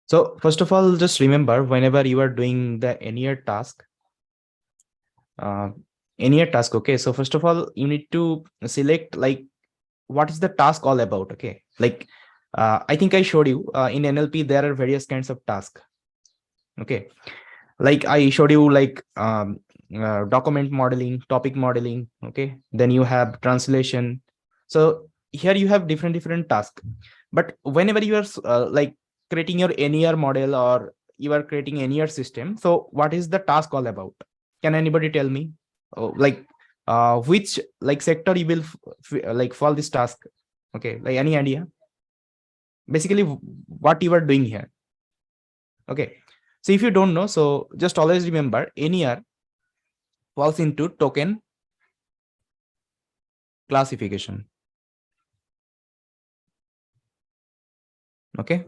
So first of all, just remember whenever you are doing the NER task, uh, okay. So first of all, you need to select like what is the task all about. Okay, like I think I showed you in NLP there are various kinds of tasks. Okay, like I showed you like document modeling, topic modeling. Okay, then you have translation. So here you have different tasks. But whenever you are like creating your NER model or you are creating NER system, so what is the task all about? Can anybody tell me? Oh, like which like sector you will like fall this task? Okay, like any idea? Basically, what you are doing here? Okay, so if you don't know, so just always remember NER falls into token classification. Okay,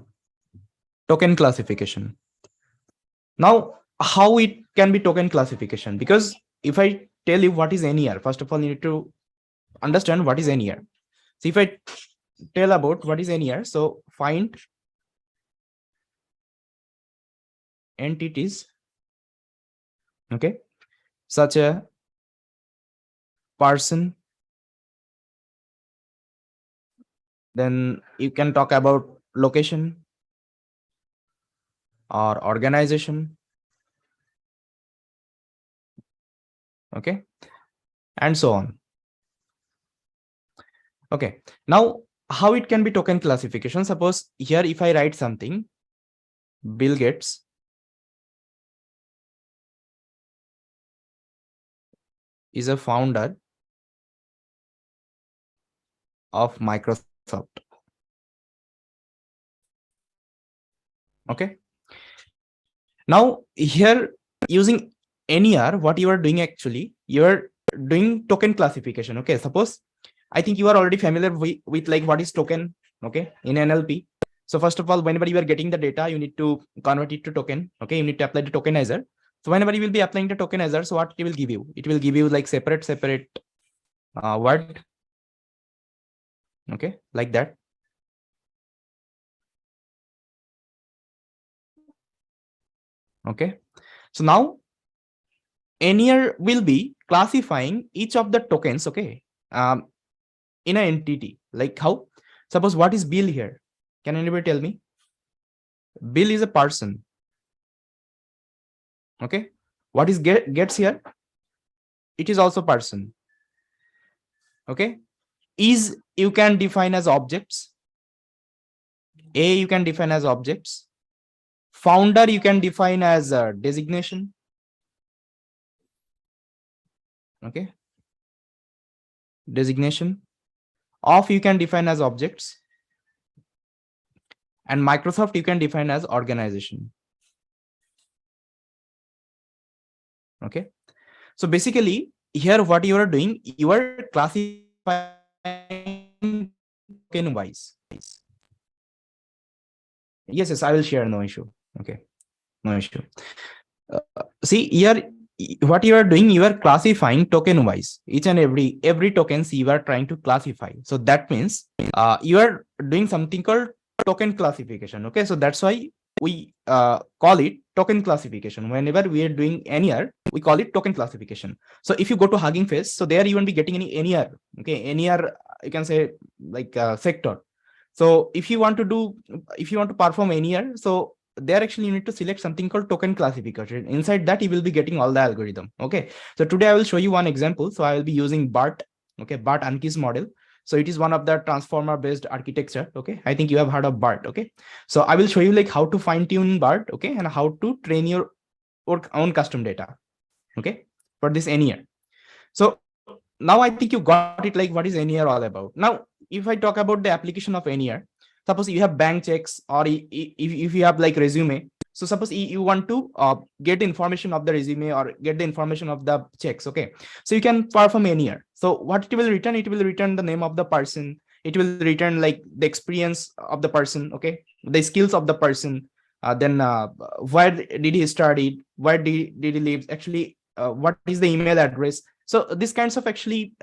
token classification. Now, how it can be token classification? Because if I tell you what is NER, first of all, you need to understand what is NER. So if I tell about what is NER, so find entities, okay, such a person, then you can talk about location or organization, okay, and so on. Okay, now how it can be token classification? Suppose here if I write something, Bill Gates is a founder of Microsoft. Okay, now here using NER, what you are doing actually, you are doing token classification. Okay, suppose I think you are already familiar with like what is token, okay, in NLP. So first of all, whenever you are getting the data, you need to convert it to token. Okay, you need to apply the tokenizer. So whenever you will be applying the tokenizer, so what it will give you? It will give you like separate word. Okay, like that. Okay, so now NER will be classifying each of the tokens, okay, in an entity. Like how? Suppose what is Bill here? Can anybody tell me? Bill is a person. Okay, what is gets here? It is also person. Okay, is you can define as objects. A you can define as objects. Founder you can define as a designation. Okay, designation. Of you can define as objects, and Microsoft you can define as organization. Okay, so basically here what you are doing, you are classifying token wise. Yes, I will share, no issue. Okay, no issue. See here, what you are doing, you are classifying token wise. Each and every tokens you are trying to classify. So that means you are doing something called token classification. Okay, so that's why we call it token classification. Whenever we are doing NER, we call it token classification. So if you go to Hugging Face, so there you won't be getting any NER. Okay, NER you can say like sector. So if you want to perform NER, so there actually you need to select something called token classification. Inside that you will be getting all the algorithm. Okay, so today I will show you one example. So I will be using BERT. Okay, BERT Anki's model. So it is one of the transformer based architecture. Okay, I think you have heard of BERT. Okay, so I will show you like how to fine tune BERT. Okay, and how to train your own custom data. Okay, for this NER. So now I think you got it, like what is NER all about. Now if I talk about the application of NER, suppose you have bank checks, or if you have like resume. So suppose you want to get the information of the resume or get the information of the checks. Okay, so you can perform NER. So what it will return, it will return the name of the person, it will return like the experience of the person, okay, the skills of the person, then where did he study, where did he live, actually what is the email address. So these kinds of actually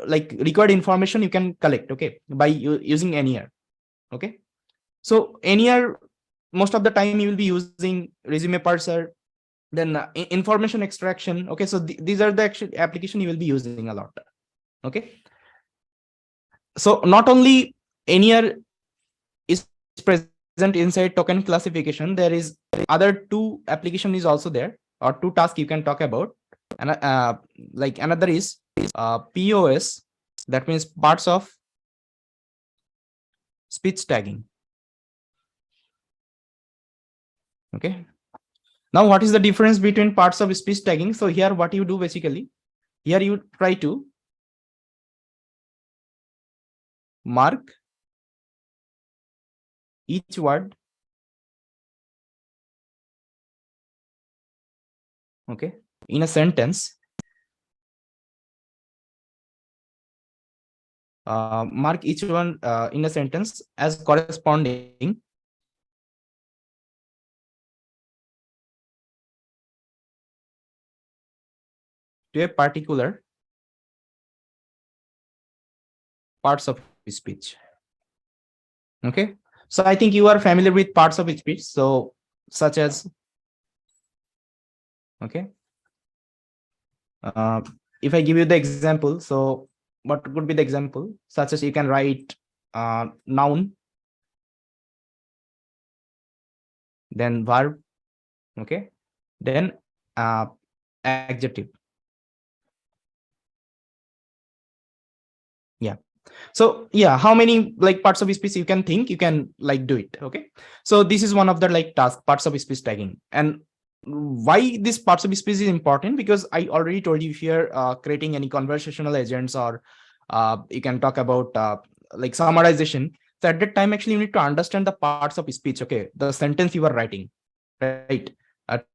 like required information you can collect, okay, by using NER. Okay, so NER most of the time you will be using resume parser, then information extraction. Okay, so these are the actual application you will be using a lot. Okay, so not only NER is present inside token classification, there is other two application is also there, or two tasks you can talk about. And like another is POS, that means parts of speech tagging. Okay, now what is the difference between parts of speech tagging? So here what you do basically, here you try to mark each word, okay, in a sentence, mark each one in a sentence as corresponding to a particular parts of speech. Okay, so I think you are familiar with parts of speech, so such as, okay, if I give you the example, so what could be the example? Such as you can write noun, then verb, okay, then adjective. Yeah, so yeah, how many like parts of speech you can think, you can like do it. Okay, so this is one of the like task, parts of speech tagging. And why this parts of speech is important, because I already told you, if you're creating any conversational agents, or you can talk about like summarization, so at that time actually you need to understand the parts of speech, okay, the sentence you are writing, right,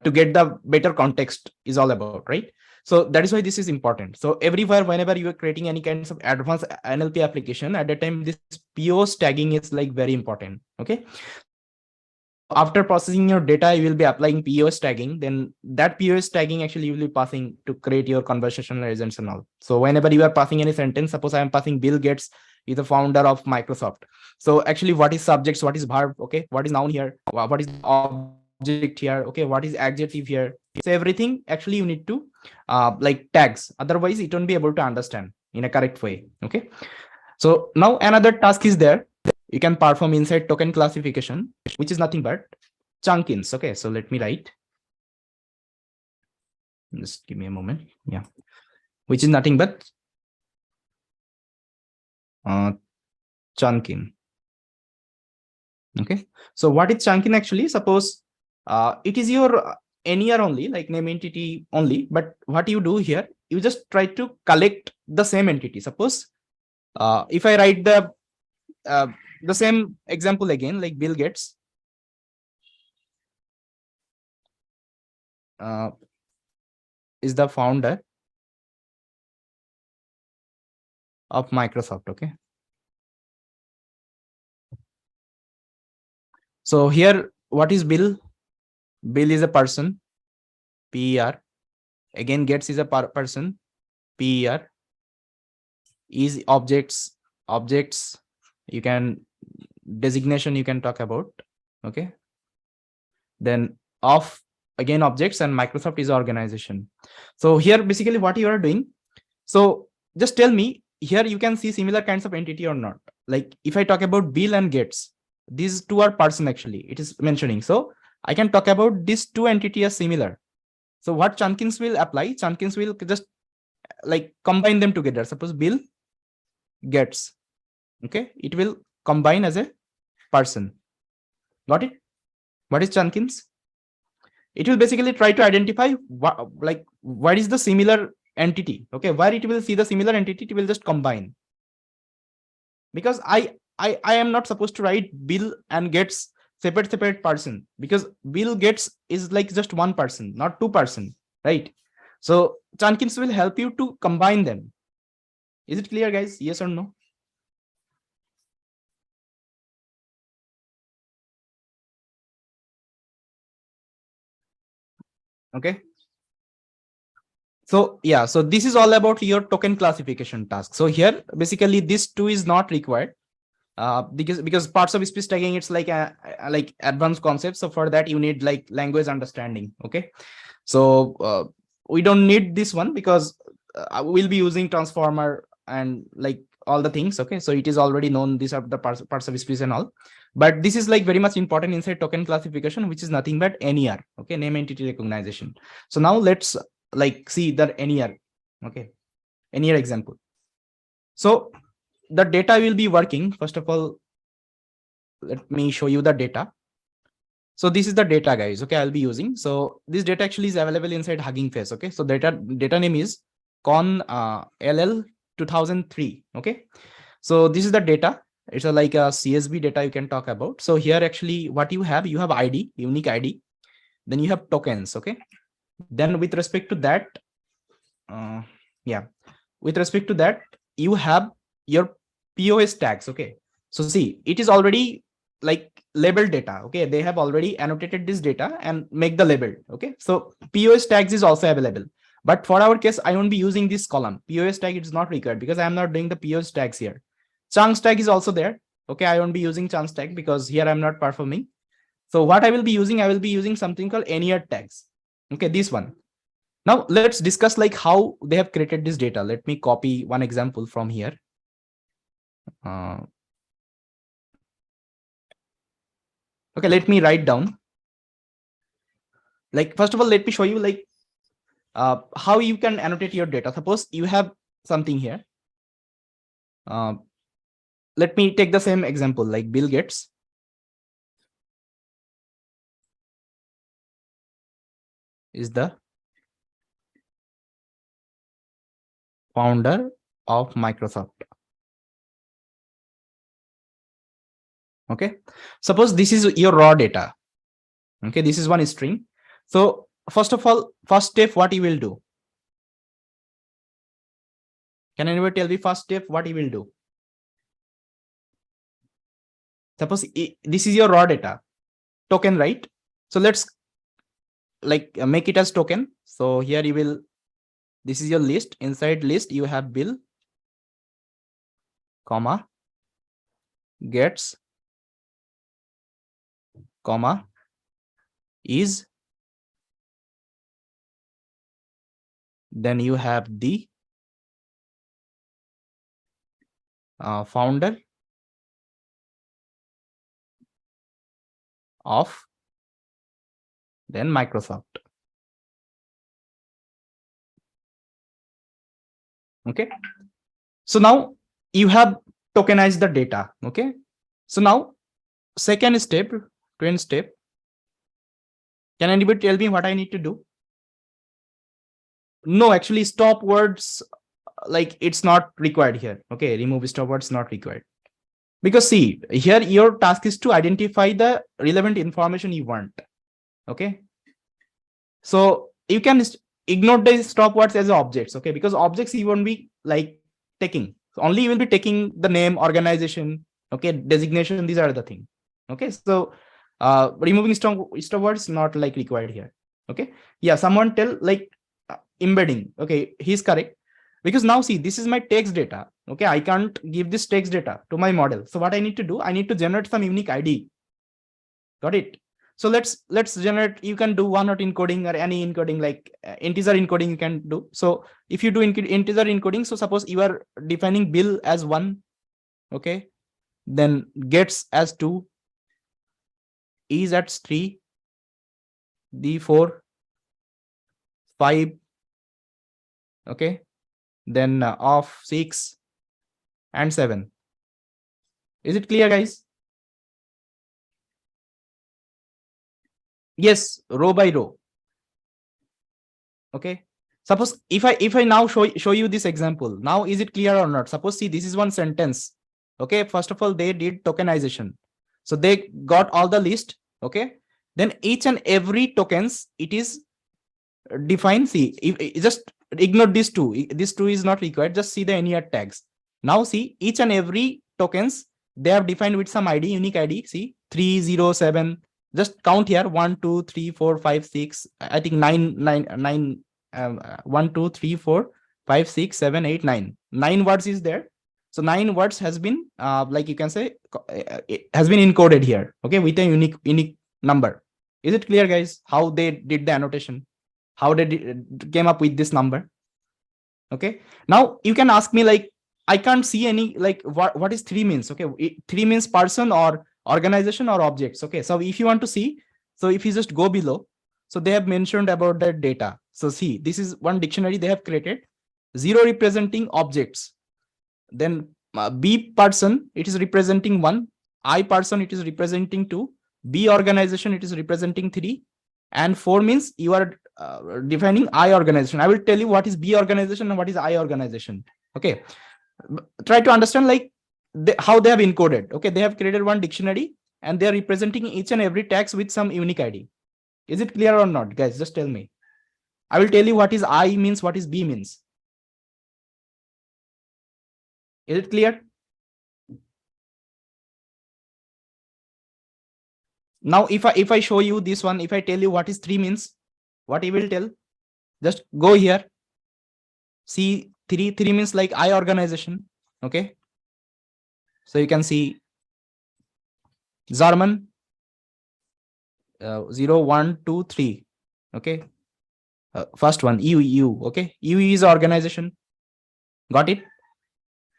to get the better context is all about, right? So that is why this is important. So everywhere, whenever you are creating any kinds of advanced NLP application, at that time this POS tagging is like very important. Okay, so after processing your data, you will be applying POS tagging. Then that POS tagging actually you will be passing to create your conversational agents and all. So whenever you are passing any sentence, suppose I am passing Bill Gates is the founder of Microsoft. So actually, what is subjects, what is verb, okay, what is noun here, what is object here, okay, what is adjective here. So everything actually you need to like tags, otherwise it won't be able to understand in a correct way. Okay, so now another task is there you can perform inside token classification, which is nothing but chunkins. Okay, so let me write, just give me a moment. Yeah, which is nothing but chunkin. Okay, so what is chunkin actually? Suppose it is your NER only, like name entity only, but what you do here, you just try to collect the same entity. Suppose if I write the same example again, like Bill Gates uh, is the founder of Microsoft. Okay, so here what is Bill? Bill is a person, PER. Again, Gates is a person, PER. Is objects, objects. You can designation you can talk about. Okay. Then of, again objects, and Microsoft is organization. So here basically what you are doing. So just tell me here, you can see similar kinds of entity or not. Like if I talk about Bill and Gates, these two are person actually, it is mentioning. So I can talk about these two entities as similar. So what chunkins will apply? Chunkins will just like combine them together. Suppose Bill Gates, okay, it will combine as a person. Got it? What is chunkins? It will basically try to identify what is the similar entity. Okay, where it will see the similar entity, it will just combine. Because I am not supposed to write Bill and Gates separate person, because Bill Gates is like just one person, not two person, right? So chunkins will help you to combine them. Is it clear, guys? Yes or no? Okay, so yeah, so this is all about your token classification task. So here basically this two is not required. Because parts of speech tagging, it's like a like advanced concept. So for that you need like language understanding. Okay, so we don't need this one because we'll be using transformer and like all the things. Okay, so it is already known, these are the parts of speech and all, but this is like very much important inside token classification, which is nothing but NER. Okay, name entity recognition. So now let's like see the NER. Okay, NER example. So the data will be working. First of all, let me show you the data. So this is the data, guys. Okay, I'll be using. So this data actually is available inside Hugging Face. Okay, so data name is con LL 2003. Okay, so this is the data. It's a, like a CSV data you can talk about. So here actually what you have ID, unique ID, then you have tokens. Okay, then with respect to that, yeah, with respect to that, you have your POS tags. Okay, so see, it is already like label data. Okay, they have already annotated this data and make the label. Okay, so POS tags is also available, but for our case I won't be using this column. POS tag is not required because I am not doing the POS tags here. Chunks tag is also there. Okay, I won't be using chunks tag because here I'm not performing. So what I will be using something called NER tags. Okay, this one. Now let's discuss like how they have created this data. Let me copy one example from here. Okay, let me write down. Like, first of all, let me show you like how you can annotate your data. Suppose you have something here. Let me take the same example, like Bill Gates. Is the founder of Microsoft. Okay, suppose this is your raw data. Okay, this is one string. So first of all, first step, what you will do? Can anybody tell me first step what you will do? Suppose this is your raw data token, right? So let's like make it as token. So here you will, this is your list. Inside list you have Bill, comma, gets, comma, is, then you have the founder of then Microsoft. Okay, so now you have tokenized the data. Okay, so now second step, twin step. Can anybody tell me what I need to do? No, actually stop words, like it's not required here. Okay, remove stop words, not required. Because see, here your task is to identify the relevant information you want. Okay, so you can ignore the stop words as objects. Okay, because objects you won't be like taking. So only you will be taking the name, organization, okay, designation. These are the things. Okay, so removing stop words not like required here. Okay, yeah, someone tell like embedding. Okay, he's correct. Because now see, this is my text data. Okay, I can't give this text data to my model. So what I need to do, I need to generate some unique ID. Got it? So let's generate. You can do one-hot encoding or any encoding, like integer encoding you can do. So if you do integer encoding, so suppose you are defining Bill as 1, okay, then gets as 2, is at 3, the 4, 5, okay, then of 6 and 7. Is it clear, guys? Yes, row by row. Okay, suppose if I now show you this example, now is it clear or not? Suppose see, this is one sentence. Okay, first of all they did tokenization, so they got all the list. Okay, then each and every tokens it is defined. See, if just ignore these two, this two is not required, just see the NER tags. Now see, each and every tokens they have defined with some ID, unique ID. See, 307, just count here, 1 2 3 4 5 6, I think 9 1 2 3 4 5 6 7 8 9 words is there. So 9 words has been like you can say it has been encoded here, okay, with a unique number. Is it clear, guys, how they did the annotation, how they came up with this number? Okay, now you can ask me like, I can't see any, like what is 3 means? Okay, 3 means person or organization or objects. Okay, so if you want to see, so if you just go below, so they have mentioned about the data. So see, this is one dictionary they have created. 0 representing objects, then B person, it is representing 1, I person, it is representing 2, B organization, it is representing 3, and 4 means you are defining I organization. I will tell you what is B organization and what is I organization. Okay, try to understand like how they have encoded. Okay, they have created one dictionary and they are representing each and every tags with some unique ID. Is it clear or not, guys? Just tell me. I will tell you what is I means, what is B means. Is it clear? Now if I show you this one, if I tell you what is 3 means, what you will tell? Just go here, see 3 means like I organization. Okay, so you can see German 0 1 2 3. Okay, first one EU. Okay, EU is organization. Got it?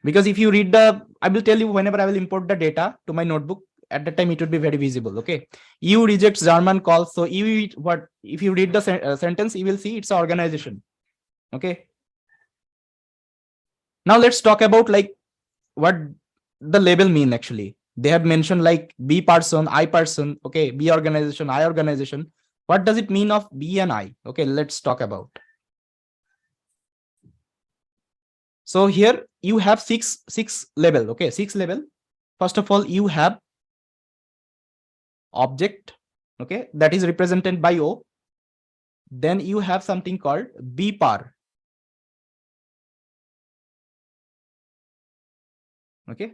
Because if you read the, I will tell you whenever I will import the data to my notebook, at that time it would be very visible. Okay, EU rejects German calls. So EU, what if you read the sentence, you will see it's an organization. Okay, now let's talk about like what the label mean. Actually, they have mentioned like B person, I person. Okay, B organization, I organization. What does it mean of B and I? Okay, let's talk about. So here you have six level. Okay, 6 level. First of all, you have object. Okay, that is represented by O. Then you have something called B par. Okay,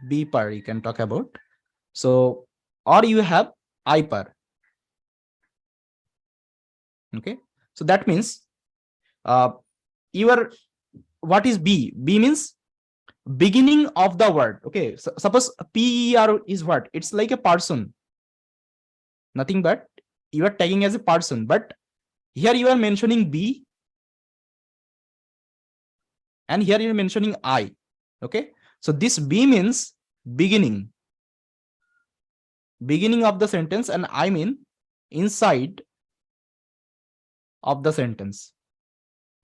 B par you can talk about. So, or you have I par. Okay, so that means your, what is B? B means beginning of the word. Okay, so suppose PER is what? It's like a person, nothing but you are tagging as a person, but here you are mentioning B and here you're mentioning I. Okay, so this B means beginning of the sentence, and I mean inside of the sentence.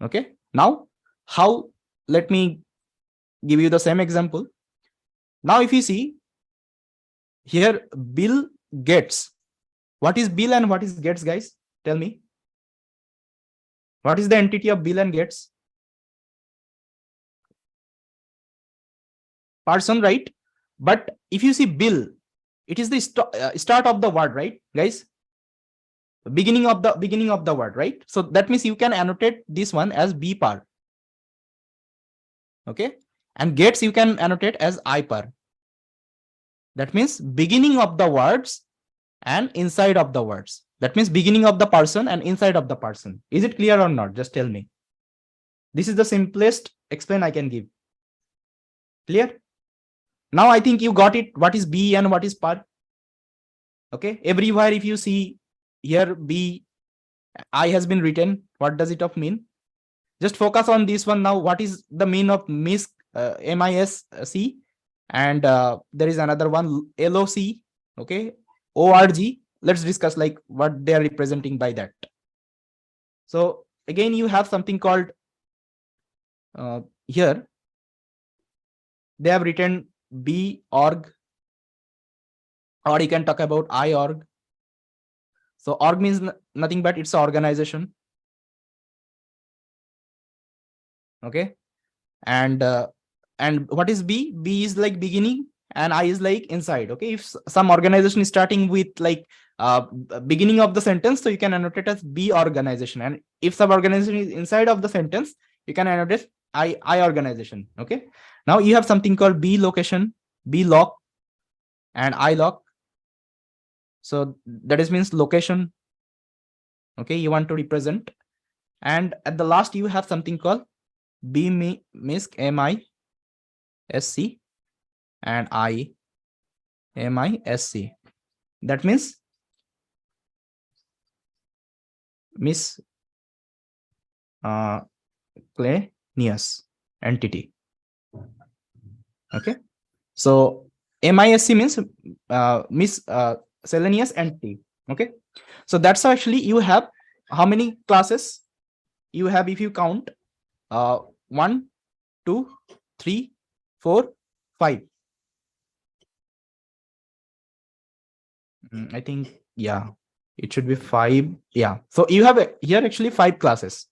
Okay, now how? Let me give you the same example. Now if you see here, Bill gets. What is Bill and what is gets, guys? Tell me. What is the entity of Bill and gets? Person, right? But if you see Bill, it is the start of the word, right, guys? Beginning of the word, right? So that means you can annotate this one as B par. Okay, and gets you can annotate as I par. That means beginning of the words and inside of the words. That means beginning of the person and inside of the person. Is it clear or not? Just tell me. This is the simplest explain I can give. Clear? Now I think you got it. What is B and what is par? Okay, everywhere if you see here B, I has been written. What does it of mean? Just focus on this one now. What is the mean of MISC? MISC, and there is another one, LOC. Okay, ORG. Let's discuss like what they are representing by that. So again, you have something called here. They have written B org, or you can talk about I org. So org means nothing but it's an organization. Okay, and what is B? B is like beginning and I is like inside. Okay, if some organization is starting with like beginning of the sentence, so you can annotate as B organization, and if some organization is inside of the sentence, you can annotate I organization. Okay, now you have something called B location, B lock, and I lock. So that is means location. Okay, you want to represent, and at the last you have something called B MISC MI. SC and MISC. That means miscellaneous entity. Okay. So MISC means miscellaneous entity. Okay. So that's actually you have how many classes you have if you count 1, 2, 3, 4, 5. I think, yeah, it should be 5. Yeah. So you have here actually 5 classes.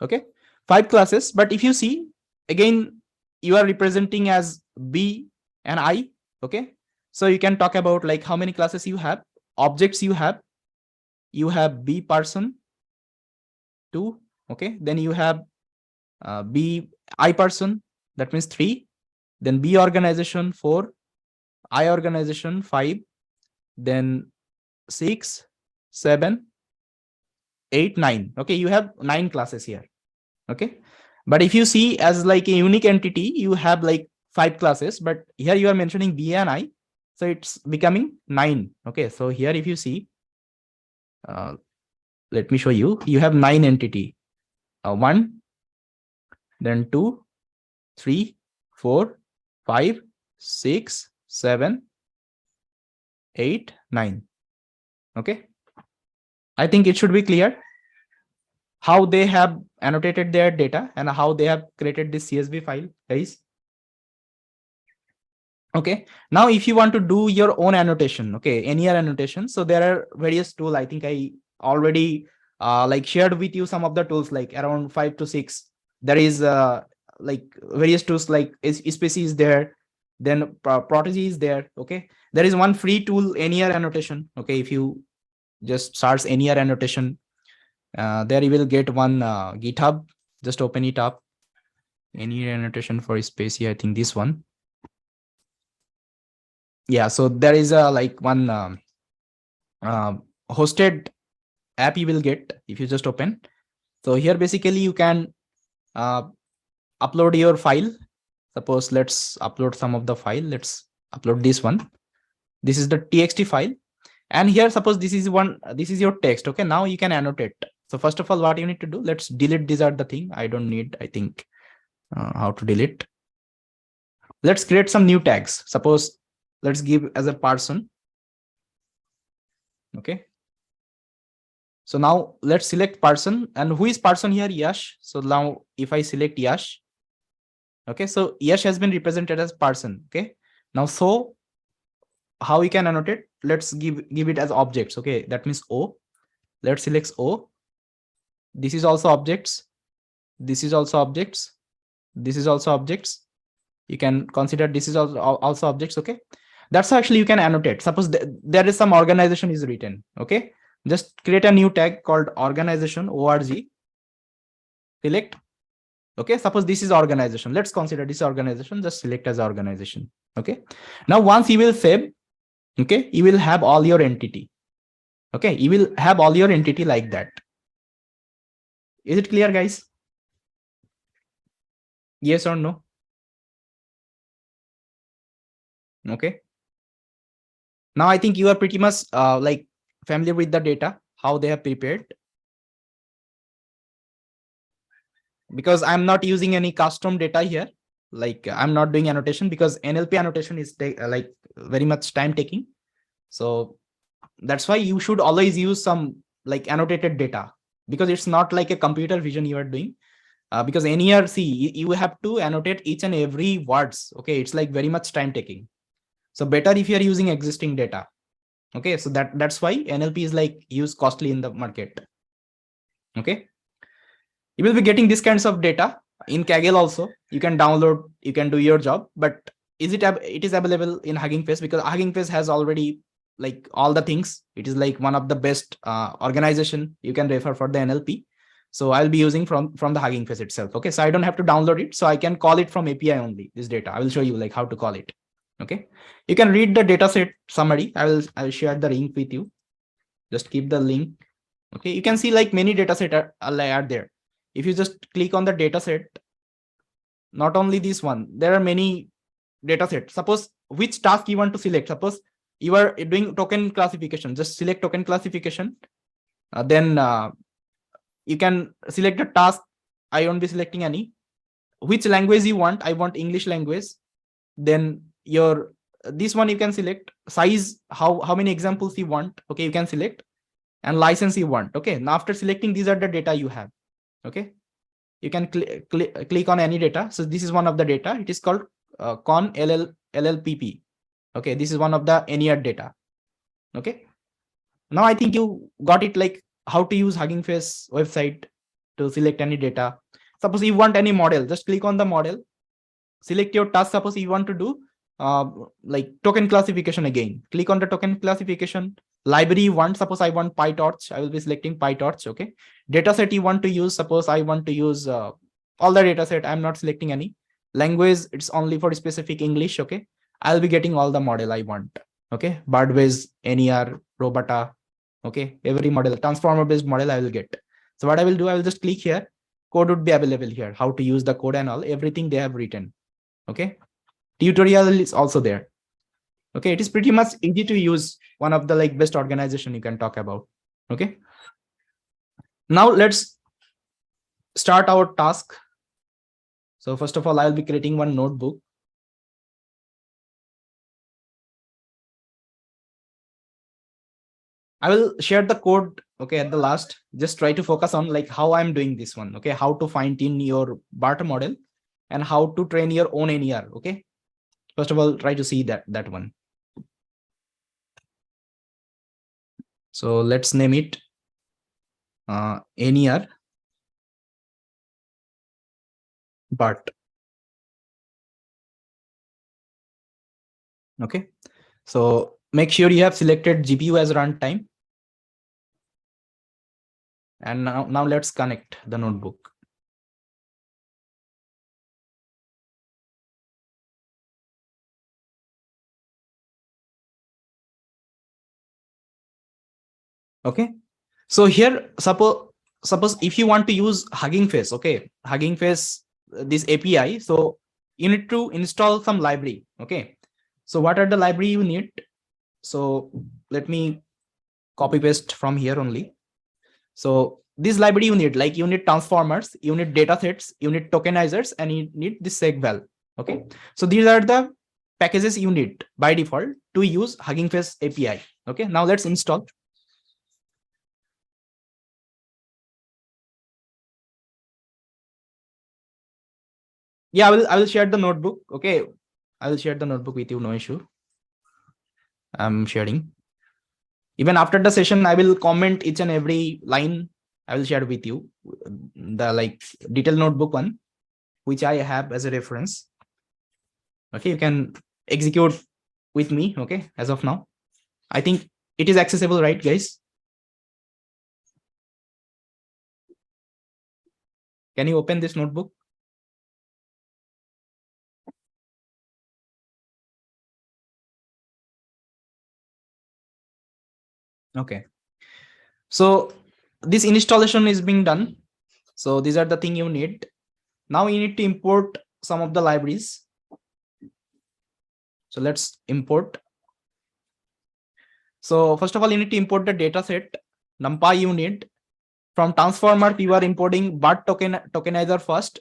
Okay. 5 classes. But if you see again, you are representing as B and I. Okay. So you can talk about like how many classes you have, objects you have. You have B person 2. Okay. Then you have B I person, that means 3. Then B organization 4, I organization 5, then 6, 7, 8, 9. Okay, you have 9 classes here. Okay, but if you see as like a unique entity, you have like 5 classes, but here you are mentioning B and I, so it's becoming 9. Okay, so here if you see, let me show you, you have 9 entity, 1, then 2, 3, 4, 5, 6, 7, 8, 9. Okay, I think it should be clear how they have annotated their data and how they have created this CSV file, guys. Okay, now if you want to do your own annotation, okay, NER annotation, so there are various tools. I think I already like shared with you some of the tools, like around 5 to 6. There is like various tools like species is there, then protege is there. Okay, there is one free tool, NER annotation. Okay, if you just search NER annotation, there you will get one GitHub. Just open it up. NER annotation for specie, I think this one. Yeah, so there is a like one hosted app you will get if you just open. So here basically you can upload your file. Suppose let's upload some of the file. Let's upload this one. This is the txt file, and here suppose this is one, this is your text. Okay, now you can annotate. So first of all, what you need to do, let's delete. These are the thing I don't need. I think how to delete. Let's create some new tags. Suppose let's give as a person. Okay, so now let's select person, and who is person here? Yash. So now if I select Yash, okay, so Yash has been represented as person. Okay, now so how we can annotate? Let's give it as objects. Okay, that means O. Let's select O. This is also objects. This is also objects. This is also objects. You can consider this is also objects. Okay, that's how actually you can annotate. Suppose there is some organization is written. Okay, just create a new tag called organization, org. Select. Okay, suppose this is organization. Let's consider this organization. Just select as organization. Okay, now once you will save, okay, you will have all your entity. Okay, you will have all your entity like that. Is it clear, guys? Yes or no? Okay, now I think you are pretty much like familiar with the data, how they have prepared, because I'm not using any custom data here. Like I'm not doing annotation because NLP annotation is like very much time taking. So that's why you should always use some like annotated data, because it's not like a computer vision you are doing. Because NER, see, you have to annotate each and every words. Okay, it's like very much time taking. So better if you are using existing data. Okay, so that's why NLP is like used costly in the market. Okay, you will be getting these kinds of data in Kaggle also. You can download, you can do your job, but it is available in Hugging Face, because Hugging Face has already like all the things. It is like one of the best organization you can refer for the NLP. So I'll be using from the Hugging Face itself. Okay, so I don't have to download it, so I can call it from API only. This data I will show you like how to call it. Okay, you can read the dataset summary. I'll share the link with you. Just keep the link. Okay, you can see like many dataset are there. If you just click on the dataset, not only this one, there are many data sets. Suppose which task you want to select. Suppose you are doing token classification, just select token classification. Then you can select the task. I won't be selecting any. Which language you want? I want English language. Then your this one you can select. Size, how many examples you want. Okay, you can select. And license you want. Okay, now after selecting, these are the data you have. Okay, you can click on any data. So this is one of the data. It is called con LLPP. Okay, this is one of the NER data. Okay, now I think you got it, like how to use Hugging Face website to select any data. Suppose you want any model, just click on the model, select your task. Suppose you want to do like token classification again, click on the token classification. Library you want, suppose I want PyTorch, I will be selecting PyTorch. Okay, data set you want to use, suppose I want to use all the data set. I'm not selecting any language, it's only for specific English. Okay, I'll be getting all the model I want. Okay, Birdways, NER, Robota. Okay, every model, transformer based model I will get. So what I will do, I will just click here. Code would be available here, how to use the code and all, everything they have written. Okay, tutorial is also there. Okay, it is pretty much easy to use, one of the like best organization you can talk about. Okay, now let's start our task. So first of all, I'll be creating one notebook. I will share the code, okay, at the last. Just try to focus on like how I'm doing this one. Okay, how to fine tune your BERT model and how to train your own NER. Okay, first of all, try to see that one. So let's name it NER BERT. Okay, so make sure you have selected GPU as runtime. And now let's connect the notebook. Okay, so here suppose if you want to use Hugging Face, okay, Hugging Face, this API, so you need to install some library. Okay, so what are the library you need? So let me copy paste from here only. So this library you need, like you need transformers, you need data sets, you need tokenizers, and you need this segval. Okay, so these are the packages you need by default to use Hugging Face API. Okay, now let's install. Yeah, I will share the notebook. Okay, I will share the notebook with you, no issue. I'm sharing. Even after the session, I will comment each and every line. I will share with you the like detailed notebook one, which I have as a reference. Okay, you can execute with me. Okay, as of now, I think it is accessible, right, guys? Can you open this notebook? Okay, so this installation is being done. So these are the thing you need. Now you need to import some of the libraries. So let's import. So first of all, you need to import the data set. NumPy you need. From transformer, you are importing BERT tokenizer first.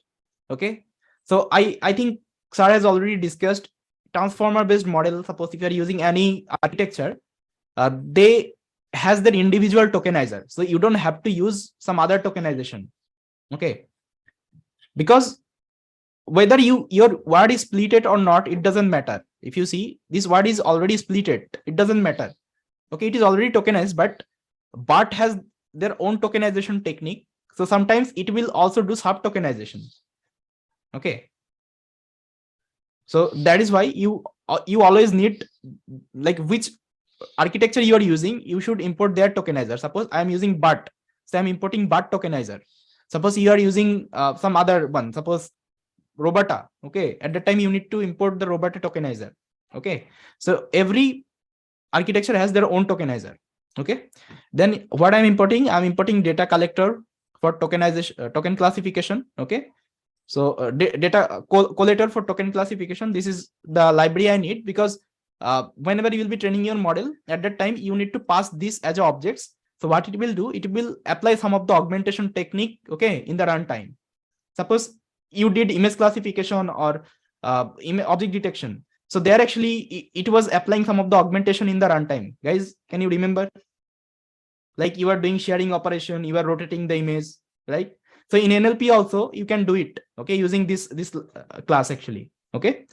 Okay, so I think Sir has already discussed transformer based model. Suppose if you are using any architecture, they has their individual tokenizer, so you don't have to use some other tokenization. Okay, because whether your word is splitted or not, it doesn't matter. If you see this word is already splitted, it doesn't matter. Okay, it is already tokenized, but BERT has their own tokenization technique. So sometimes it will also do sub tokenization. Okay, so that is why you always need, like which architecture you are using, you should import their tokenizer. Suppose I am using BERT, so I'm importing BERT tokenizer. Suppose you are using some other one, suppose Robota. Okay, at the time you need to import the Robota tokenizer. Okay, so every architecture has their own tokenizer. Okay, then what I'm importing data collector for tokenization, token classification. Okay, So data collator for token classification, this is the library I need, because whenever you will be training your model, at that time you need to pass this as objects. So what it will do, it will apply some of the augmentation technique, okay, in the runtime. Suppose you did image classification or object detection. So there actually it was applying some of the augmentation in the runtime. Guys, can you remember? Like you are doing sharing operation, you are rotating the image, right? So in NLP also you can do it, okay, using this class actually. Okay.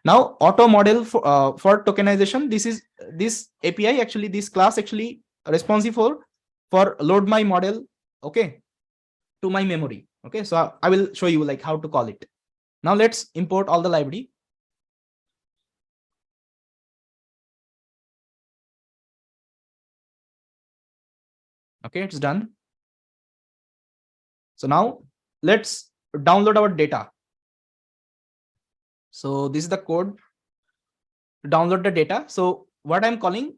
Now auto model for tokenization, this API actually, this class actually responsive for load my model, okay, to my memory. Okay, so I will show you like how to call it. Now let's import all the library. Okay, it's done. So now let's download our data. So this is the code to download the data. So what I'm calling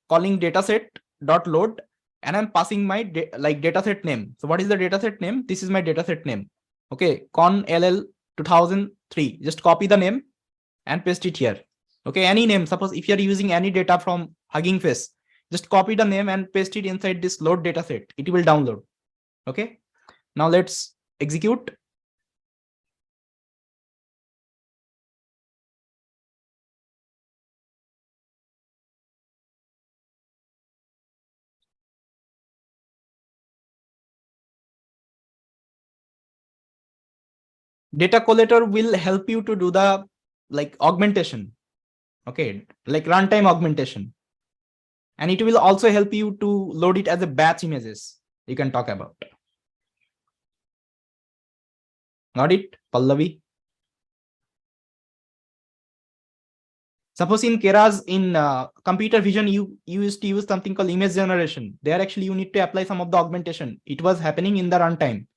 dataset.load, and I'm passing my dataset name. So what is the dataset name? This is my dataset name. Okay, con ll 2003. Just copy the name and paste it here. Okay, any name. Suppose if you're using any data from Hugging Face, just copy the name and paste it inside this load dataset. It will download. Okay, now let's execute. Data collator will help you to do the augmentation. Okay, like runtime augmentation. And it will also help you to load it as a batch images. You can talk about. Got it, Pallavi? Suppose in Keras, in computer vision, you used to use something called image generation. There actually you need to apply some of the augmentation. It was happening in the runtime.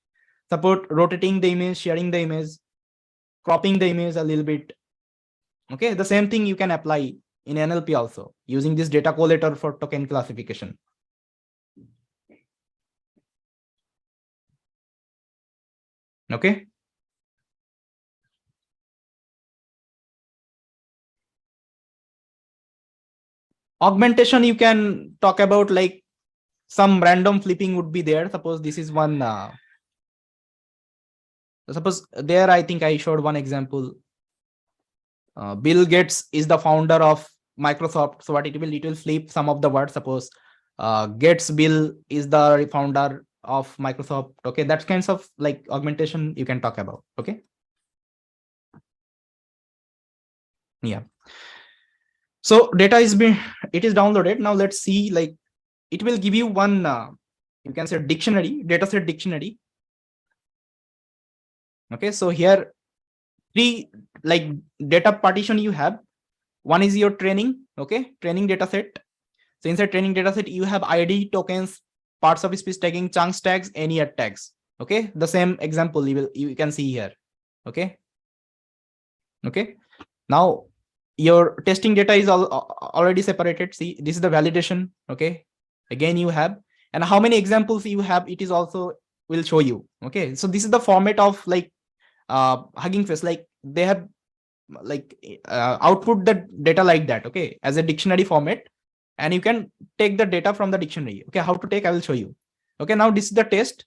Support rotating the image, sharing the image, cropping the image a little bit. Okay, the same thing you can apply in NLP also, using this data collator for token classification. Okay. Augmentation, you can talk about like some random flipping would be there. Suppose this is one. Suppose there, I think I showed one example. Bill Gates is the founder of Microsoft. So what it will flip some of the words. Suppose Gates Bill is the founder of Microsoft. Okay, that's kinds of like augmentation you can talk about. Okay. Yeah. So data is it is downloaded. Now let's see, like it will give you one, you can say dictionary, dataset dictionary. Okay, so here three like data partition you have. One is your training, okay, training data set. So inside training data set, you have ID, tokens, parts of speech tagging, chunks tags, NER tags. Okay, the same example you can see here. Okay. Okay. Now your testing data is already separated. See, this is the validation. Okay. Again, you have, and how many examples you have, it is also will show you. Okay. So this is the format of like Hugging Face. Like they have like output the data like that. Okay. As a dictionary format, and you can take the data from the dictionary. Okay. How to take, I will show you. Okay. Now this is the test,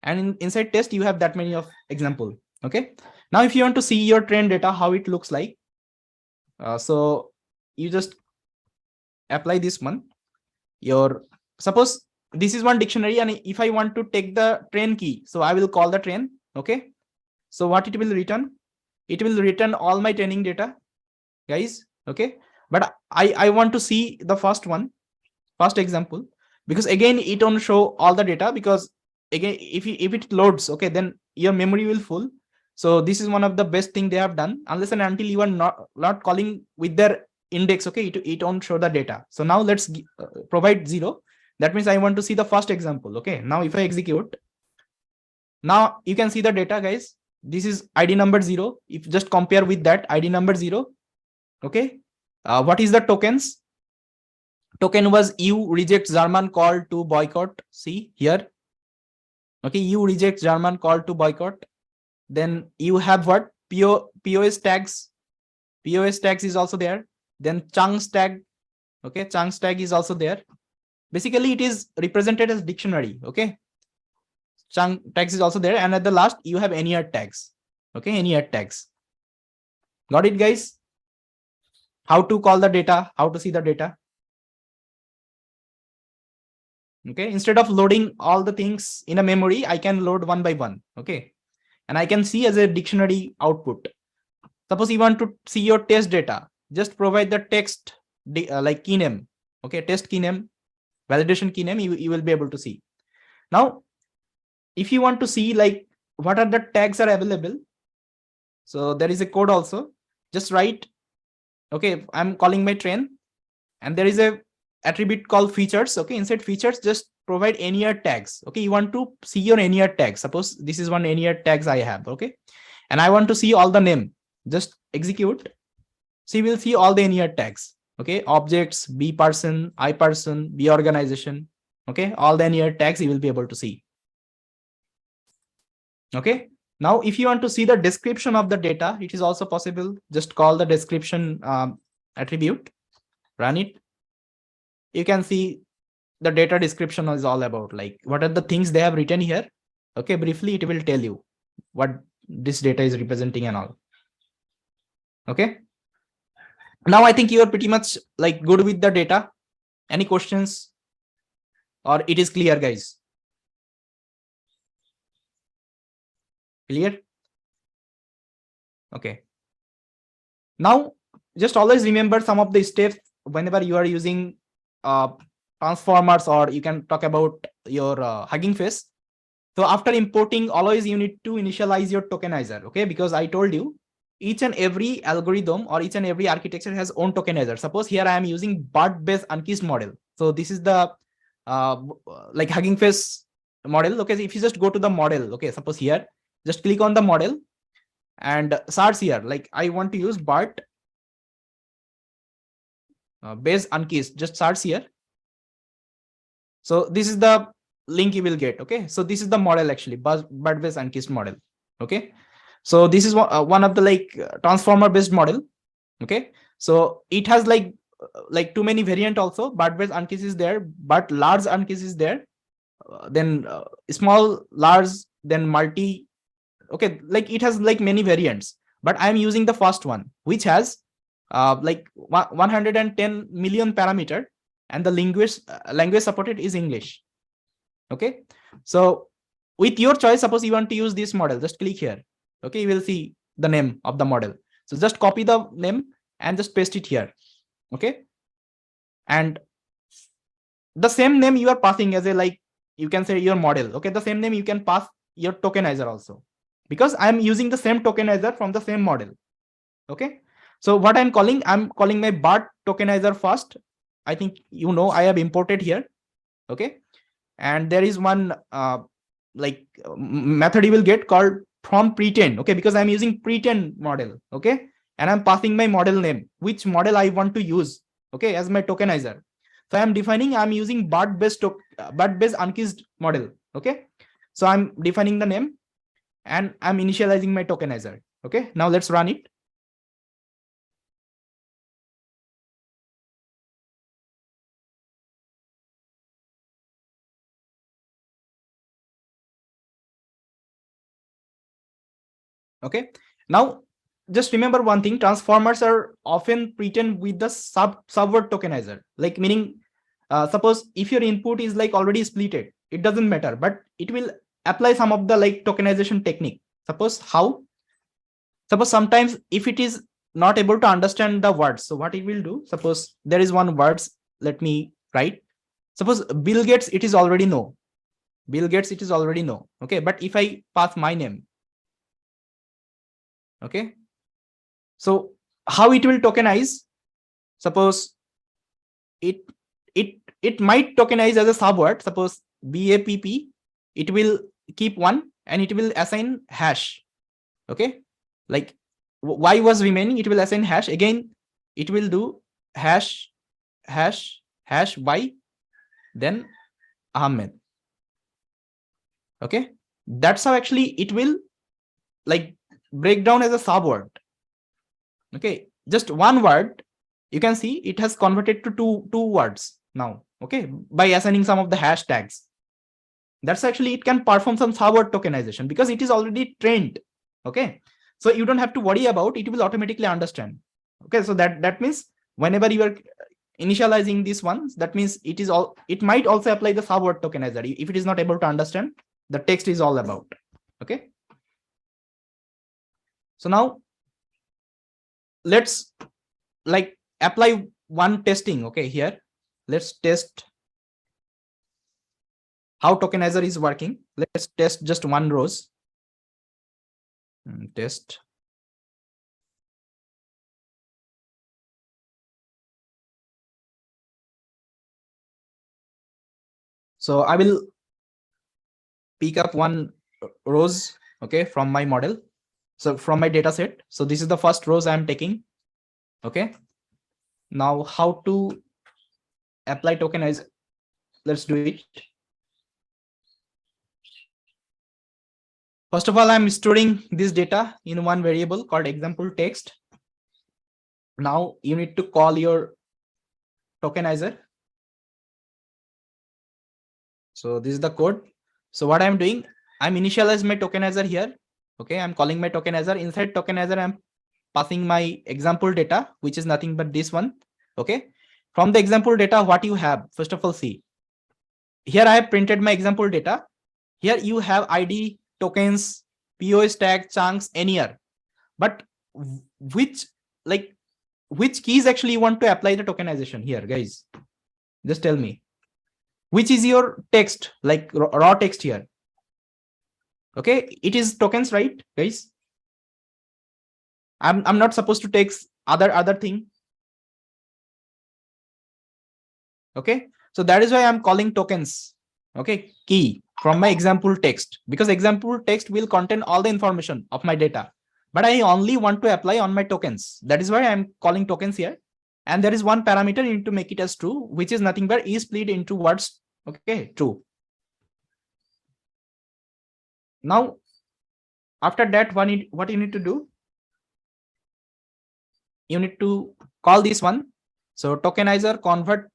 and inside test, you have that many of example. Okay. Now, if you want to see your train data, how it looks like, so you just apply this one. Your suppose this is one dictionary, and if I want to take the train key, so I will call the train. Okay. So what it will return? It will return all my training data, guys. Okay. But I want to see the first one, first example, because again, it don't show all the data, because again, if it loads, okay, then your memory will full. So this is one of the best thing they have done, unless and until you are not calling with their index. Okay, it don't show the data. So now let's provide 0. That means I want to see the first example. Okay, now if I execute, now you can see the data, guys. This is ID number 0. If just compare with that ID number 0. Okay, what is the tokens? Token was you reject German call to boycott. See here. Okay, you reject German call to boycott. Then you have what? POS tags. POS tags is also there. Then chunks tag. Okay, chunks tag is also there. Basically, it is represented as dictionary. Okay, chunk tags is also there. And at the last, you have NER tags. Okay, NER tags. Got it, guys? How to call the data, how to see the data. Okay, instead of loading all the things in a memory, I can load one by one. Okay, and I can see as a dictionary output. Suppose you want to see your test data, just provide the text like key name. Okay, test key name, validation key name, you will be able to see. Now, if you want to see like what are the tags are available, so there is a code also. Just write, okay, I'm calling my train, and there is a attribute called features. Okay, inside features, just provide NER tags. Okay, you want to see your NER tags. Suppose this is one NER tags I have. Okay, and I want to see all the name. Just execute. So you will see all the NER tags. Okay, objects, B person, I person, B organization. Okay, all the NER tags you will be able to see. Okay, now if you want to see the description of the data, it is also possible. Just call the description attribute, run it. You can see the data description is all about like what are the things they have written here. Okay, briefly it will tell you what this data is representing and all. Okay, now I think you are pretty much like good with the data. Any questions, or it is clear, guys? Clear? Okay, now just always remember some of the steps whenever you are using transformers, or you can talk about your Hugging Face. So after importing, always you need to initialize your tokenizer. Okay, because I told you each and every algorithm or each and every architecture has own tokenizer. Suppose here I am using BERT based unkeyed model. So this is the like Hugging Face model. Okay, so if you just go to the model, okay, suppose here, just click on the model and search here. Like I want to use BERT based unkeyed. Just search here. So this is the link you will get. Okay, so this is the model actually, BERT based unkeyed model. Okay, so this is one of the like transformer based model. Okay, so it has like too many variant also. BERT based unkeyed is there, but large unkeyed is there, then small, large, then multi. Okay, like it has like many variants, but I'm using the first one, which has like 110 million parameter, and the language supported is English. Okay, so with your choice, suppose you want to use this model, just click here. Okay, you will see the name of the model. So just copy the name and just paste it here. Okay, and the same name you are passing as a, like, you can say your model. Okay, the same name you can pass your tokenizer also, because I'm using the same tokenizer from the same model. Okay, so what I'm calling my BERT tokenizer first. I think you know I have imported here. Okay, and there is one method you will get called from pretend. Okay, because I'm using pretend model. Okay, and I'm passing my model name, which model I want to use. Okay, as my tokenizer. So I'm defining, I'm using BERT based unkeyed model. Okay, so I'm defining the name and I'm initializing my tokenizer. Okay, now let's run it. Okay, now just remember one thing: transformers are often pretend with the subword tokenizer, like meaning suppose if your input is like already splitted, it doesn't matter, but it will apply some of the like tokenization technique. Suppose how? Suppose sometimes if it is not able to understand the words, so what it will do? Suppose there is one words, let me write. Suppose Bill Gates, it is already no. Bill Gates, it is already no. Okay, but if I pass my name, okay, so how it will tokenize? Suppose it it might tokenize as a subword. Suppose BAPP, it will keep one and it will assign hash. Okay, like y was remaining, it will assign hash again. It will do hash y, then Ahmed. Okay, that's how actually it will like break down as a subword. Okay, just one word, you can see it has converted to two words now. Okay, by assigning some of the hashtags. That's actually, it can perform some subword tokenization because it is already trained. Okay, so you don't have to worry about it, will automatically understand. Okay, so that means whenever you are initializing this one, that means it might also apply the subword tokenizer if it is not able to understand the text is all about. Okay, so now let's like apply one testing. Okay, here let's test how tokenizer is working. Let's test just one rows. Test. So I will pick up one rows, okay, from my model. So from my data set. So this is the first rows I'm taking. Okay. Now how to apply tokenize? Let's do it. First of all, I'm storing this data in one variable called example text. Now you need to call your tokenizer. So this is the code. So what I'm doing, I'm initialize my tokenizer here. Okay, I'm calling my tokenizer. Inside tokenizer, I'm passing my example data, which is nothing but this one. Okay, from the example data, what you have, first of all, see here I have printed my example data. Here you have ID, tokens, POS tag, chunks, NER. But which keys actually you want to apply the tokenization here, guys? Just tell me. Which is your text, like raw text here? Okay, it is tokens, right, guys? I'm not supposed to take other thing. Okay, so that is why I'm calling tokens. Okay, key from my example text, because example text will contain all the information of my data, but I only want to apply on my tokens. That is why I'm calling tokens here. And there is one parameter you need to make it as true, which is nothing but is split into words. Okay, true. Now after that, what you need to do, you need to call this one. So tokenizer convert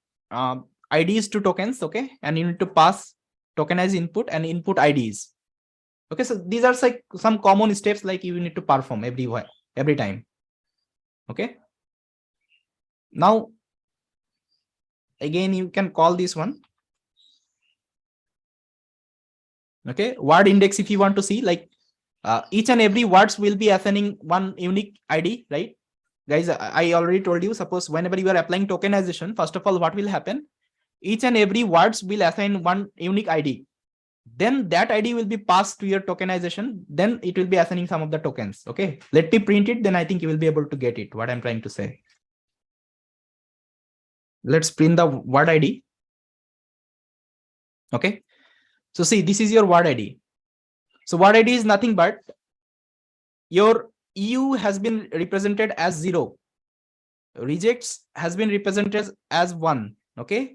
IDs to tokens. Okay, and you need to pass tokenize input and input IDs. Okay, so these are like some common steps like you need to perform every time. Okay, now again you can call this one. Okay, word index, if you want to see, like each and every words will be assigning one unique ID, right? Guys, I already told you, suppose whenever you are applying tokenization, first of all, what will happen? Each and every words will assign one unique ID. Then that ID will be passed to your tokenization. Then it will be assigning some of the tokens. Okay, let me print it. Then I think you will be able to get it, what I'm trying to say. Let's print the word ID. Okay, so see, this is your word ID. So word ID is nothing but your EU has been represented as 0. Rejects has been represented as 1. Okay,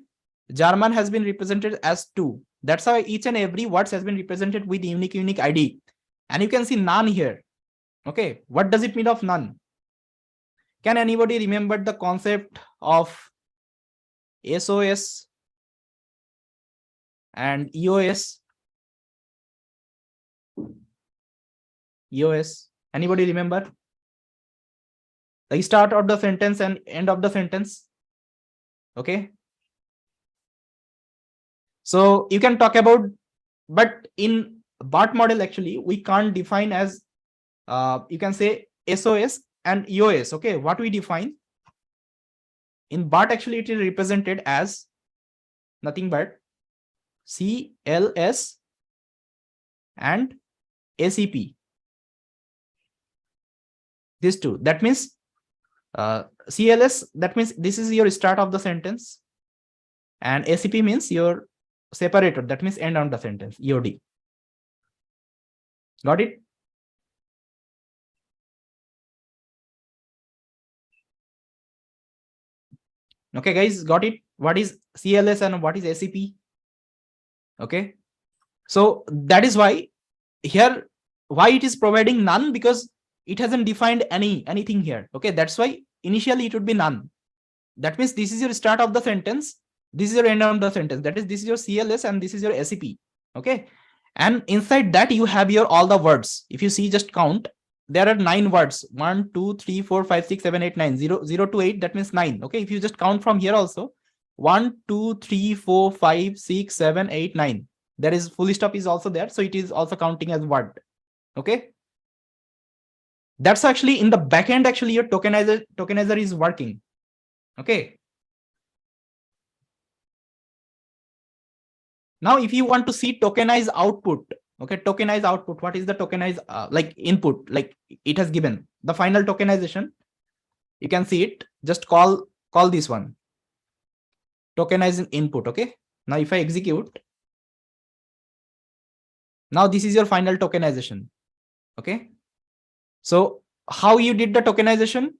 German has been represented as 2. That's how each and every words has been represented with unique ID. And you can see none here. Okay, what does it mean of none? Can anybody remember the concept of SOS and EOS? EOS. Anybody remember? The start of the sentence and end of the sentence. Okay. So you can talk about, but in BERT model, actually, we can't define as, you can say SOS and EOS. Okay. What we define in BERT, actually, it is represented as nothing but CLS and ACP. These two. That means CLS, that means this is your start of the sentence, and ACP means your separator, that means end of the sentence, EOD. Got it? Okay, guys, got it? What is CLS and what is ACP? Okay, so that is why here why it is providing none? Because it hasn't defined anything here. Okay, that's why initially it would be none. That means this is your start of the sentence, this is your end of the sentence, that is this is your CLS and this is your SEP. Okay, and inside that you have your all the words. If you see, just count, there are 9 words, 1 2 3 4 5 6 7 8 9, 0 to 8, that means 9. Okay, if you just count from here also, 1 2 3 4 5 6 7 8 9, there is full stop is also there, so it is also counting as word. Okay, that's actually in the backend, actually your tokenizer is working. Okay, now if you want to see tokenize output, okay, tokenize output, what is the tokenize like input, like it has given the final tokenization, you can see it, just call this one tokenize input. Okay, now if I execute, now this is your final tokenization. Okay, so how you did the tokenization?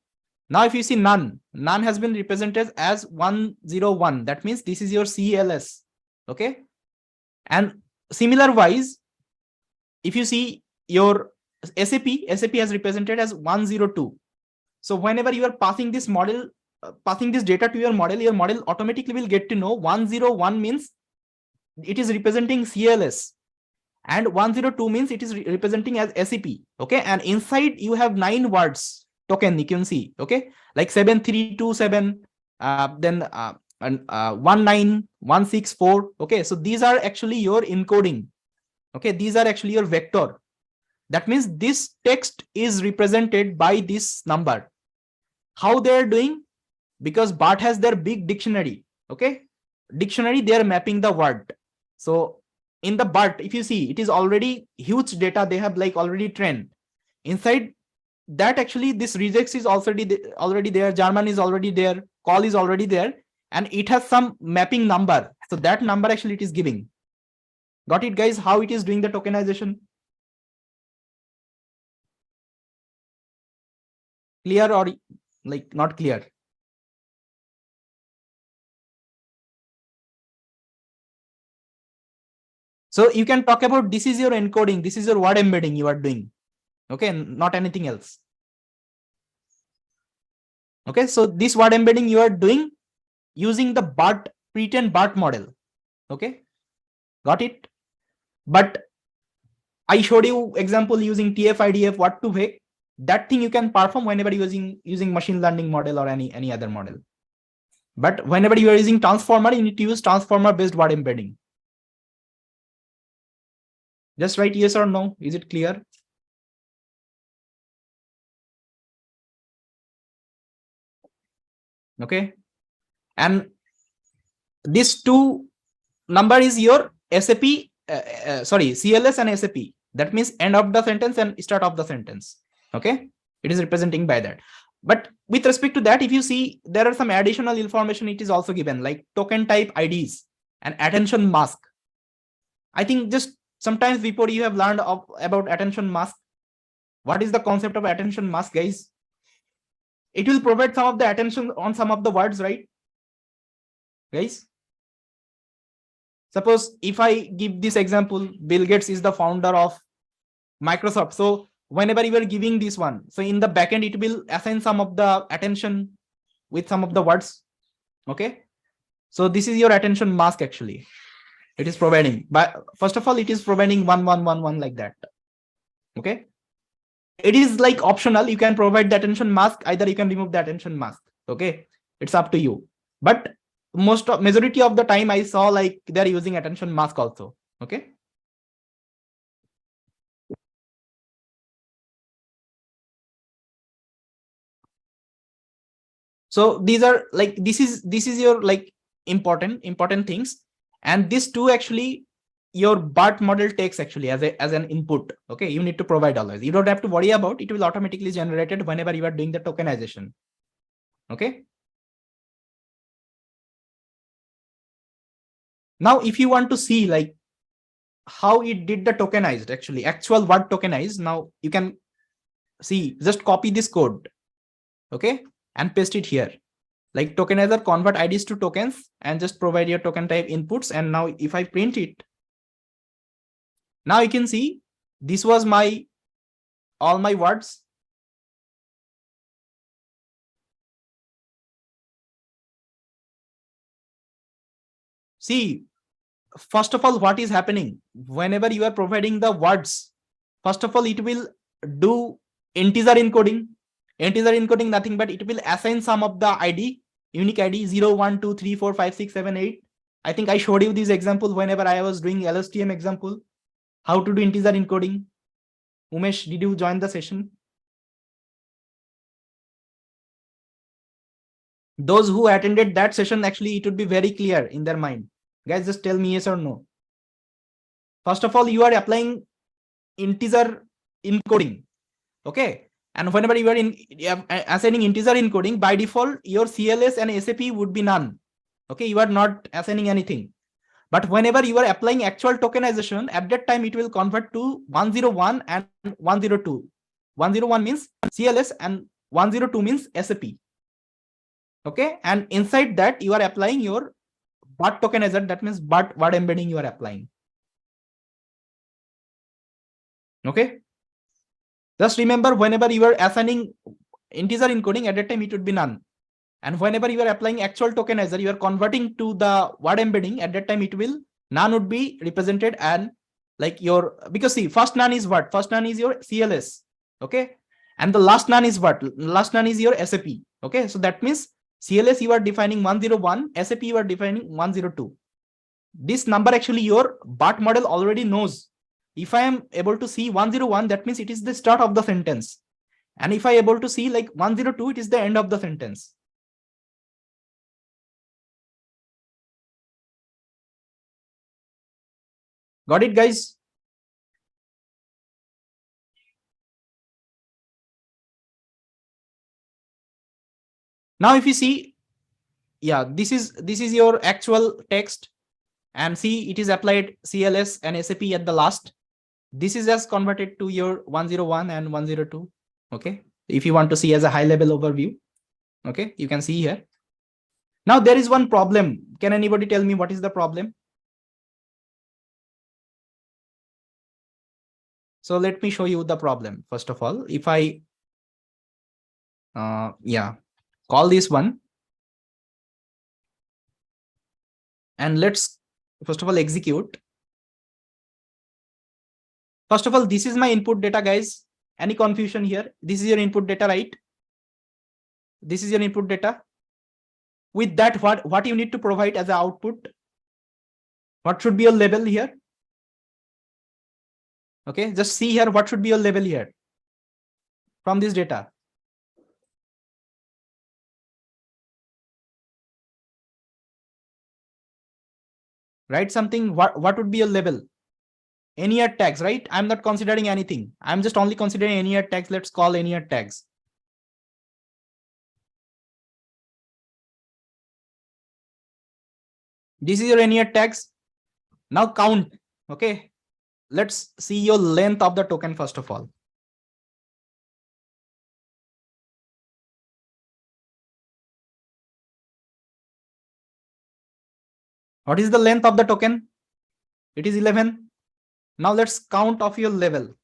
Now if you see none has been represented as 101, that means this is your CLS. Okay, and similar wise, if you see your SAP has represented as 102. So whenever you are passing this model, passing this data to your model automatically will get to know 101 means it is representing CLS, and 102 means it is representing as SAP. Okay, and inside you have 9 words token, you can see. Okay, like 7327, then 19164. Okay, so these are actually your encoding. Okay, these are actually your vector. That means this text is represented by this number. How they are doing? Because BERT has their big dictionary. Okay, dictionary, they are mapping the word. So in the BERT, if you see, it is already huge data they have like already trained. Inside that, actually this regex is already there, German is already there, call is already there, and it has some mapping number. So that number actually it is giving. Got it, guys? How it is doing the tokenization? Clear or like not clear? So you can talk about this is your encoding, this is your word embedding you are doing. Okay, not anything else. Okay, so this word embedding you are doing using the BERT, pre-trained BERT model. Okay, got it? But I showed you example using TF-IDF, what to heck, that thing you can perform whenever using machine learning model or any other model. But whenever you are using transformer, you need to use transformer based word embedding. Just write yes or no. Is it clear? Okay, and this 2 number is your SAP, sorry, CLS and SAP. That means end of the sentence and start of the sentence. Okay, it is representing by that. But with respect to that, if you see, there are some additional information it is also given, like token type IDs and attention mask. I think just sometimes before you have learned about attention mask. What is the concept of attention mask, guys? It will provide some of the attention on some of the words, right, guys? Suppose if I give this example, Bill Gates is the founder of Microsoft. So whenever you are giving this one, so in the backend, it will assign some of the attention with some of the words. Okay, so this is your attention mask actually. It is providing, but first of all, it is providing 1111 like that. Okay, it is like optional. You can provide the attention mask, either you can remove the attention mask. Okay, it's up to you. But majority of the time I saw like they're using attention mask also. Okay, so these are like this is your like important things, and this too actually your BERT model takes actually as an input. Okay, you need to provide always. You don't have to worry about it, will automatically generated whenever you are doing the tokenization. Okay, now if you want to see like how it did the tokenized, actually actual word tokenized, now you can see, just copy this code. Okay, and paste it here, like tokenizer convert IDs to tokens and just provide your token type inputs. And now if I print it, now you can see this was my all my words? See, first of all, what is happening whenever you are providing the words? First of all, it will do integer encoding. Integer encoding nothing but it will assign some of the ID, unique ID 0, 1, 2, 3, 4, 5, 6, 7, 8. I think I showed you this example whenever I was doing LSTM example, how to do integer encoding. Umesh, did you join the session? Those who attended that session, actually, it would be very clear in their mind. Guys, just tell me yes or no. First of all, you are applying integer encoding. Okay. And whenever you are assigning integer encoding, by default, your CLS and SAP would be none. Okay. You are not assigning anything. But whenever you are applying actual tokenization, at that time, it will convert to 101 and 102. 101 means CLS and 102 means SAP. Okay. And inside that, you are applying your BERT tokenizer. That means BERT word embedding you are applying. Okay. Just remember, whenever you are assigning integer encoding, at that time it would be none. And whenever you are applying actual tokenizer, you are converting to the word embedding, at that time it will, none would be represented and like your, because see, first none is what? First none is your CLS. Okay. And the last none is what? Last none is your SAP. Okay. So that means CLS you are defining 101, SAP you are defining 102. This number actually your BERT model already knows. If I am able to see 101, that means it is the start of the sentence. And if I able to see like 102, it is the end of the sentence. Got it, guys? Now, if you see, yeah, this is your actual text, and see, it is applied CLS and SAP at the last. This is just converted to your 101 and 102. Okay. If you want to see as a high level overview, okay, you can see here. Now there is one problem. Can anybody tell me what is the problem? So let me show you the problem. First of all, if I, call this one, and let's first of all execute. First of all, this is my input data, guys. Any confusion here? This is your input data, right? This is your input data. With that, what you need to provide as an output? What should be your label here? Okay, just see here, what should be your label here from this data? Write something. What would be your label? NER tags, right? I'm not considering anything. I'm just only considering NER tags. Let's call NER tags. This is your NER tags. Now count. Okay. Let's see your length of the token first of all. What is the length of the token? It is 11. Now let's count of your level.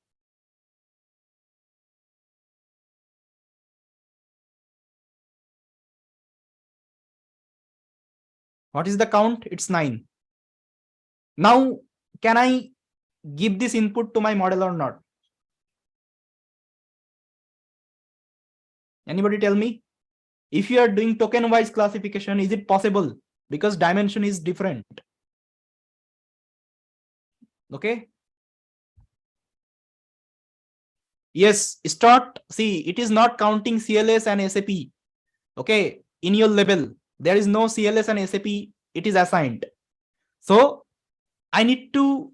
What is the count? It's 9. Now, can I give this input to my model or not? Anybody tell me? If you are doing token wise classification, is it possible? Because dimension is different. Okay. Yes, start. See, it is not counting CLS and SAP. Okay. In your label, there is no CLS and SAP. It is assigned. So I need to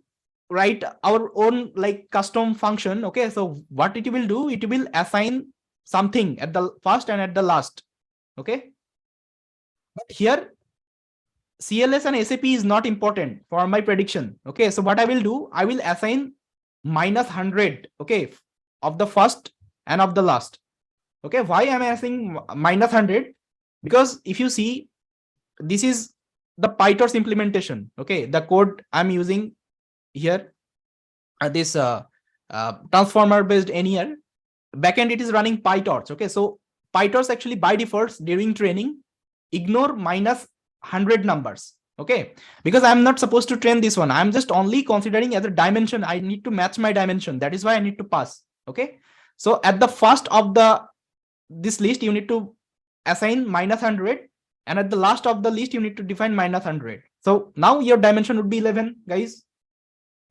write our own like custom function. Okay. So what it will do, it will assign something at the first and at the last. Okay. But here, CLS and SAP is not important for my prediction. Okay. So what I will do, I will assign -100. Okay. Of the first and of the last. Okay. Why am I assigning -100? Because if you see, this is the PyTorch implementation. Okay. The code I'm using here, this transformer based NER. backend it is running PyTorch. Okay, so PyTorch actually by default during training ignore minus 100 numbers. Okay, because I'm not supposed to train this one. I'm just only considering as a dimension. I need to match my dimension. That is why I need to pass. Okay, so at the first of this list, you need to assign minus 100, and at the last of the list, you need to define minus 100. So now your dimension would be 11, guys.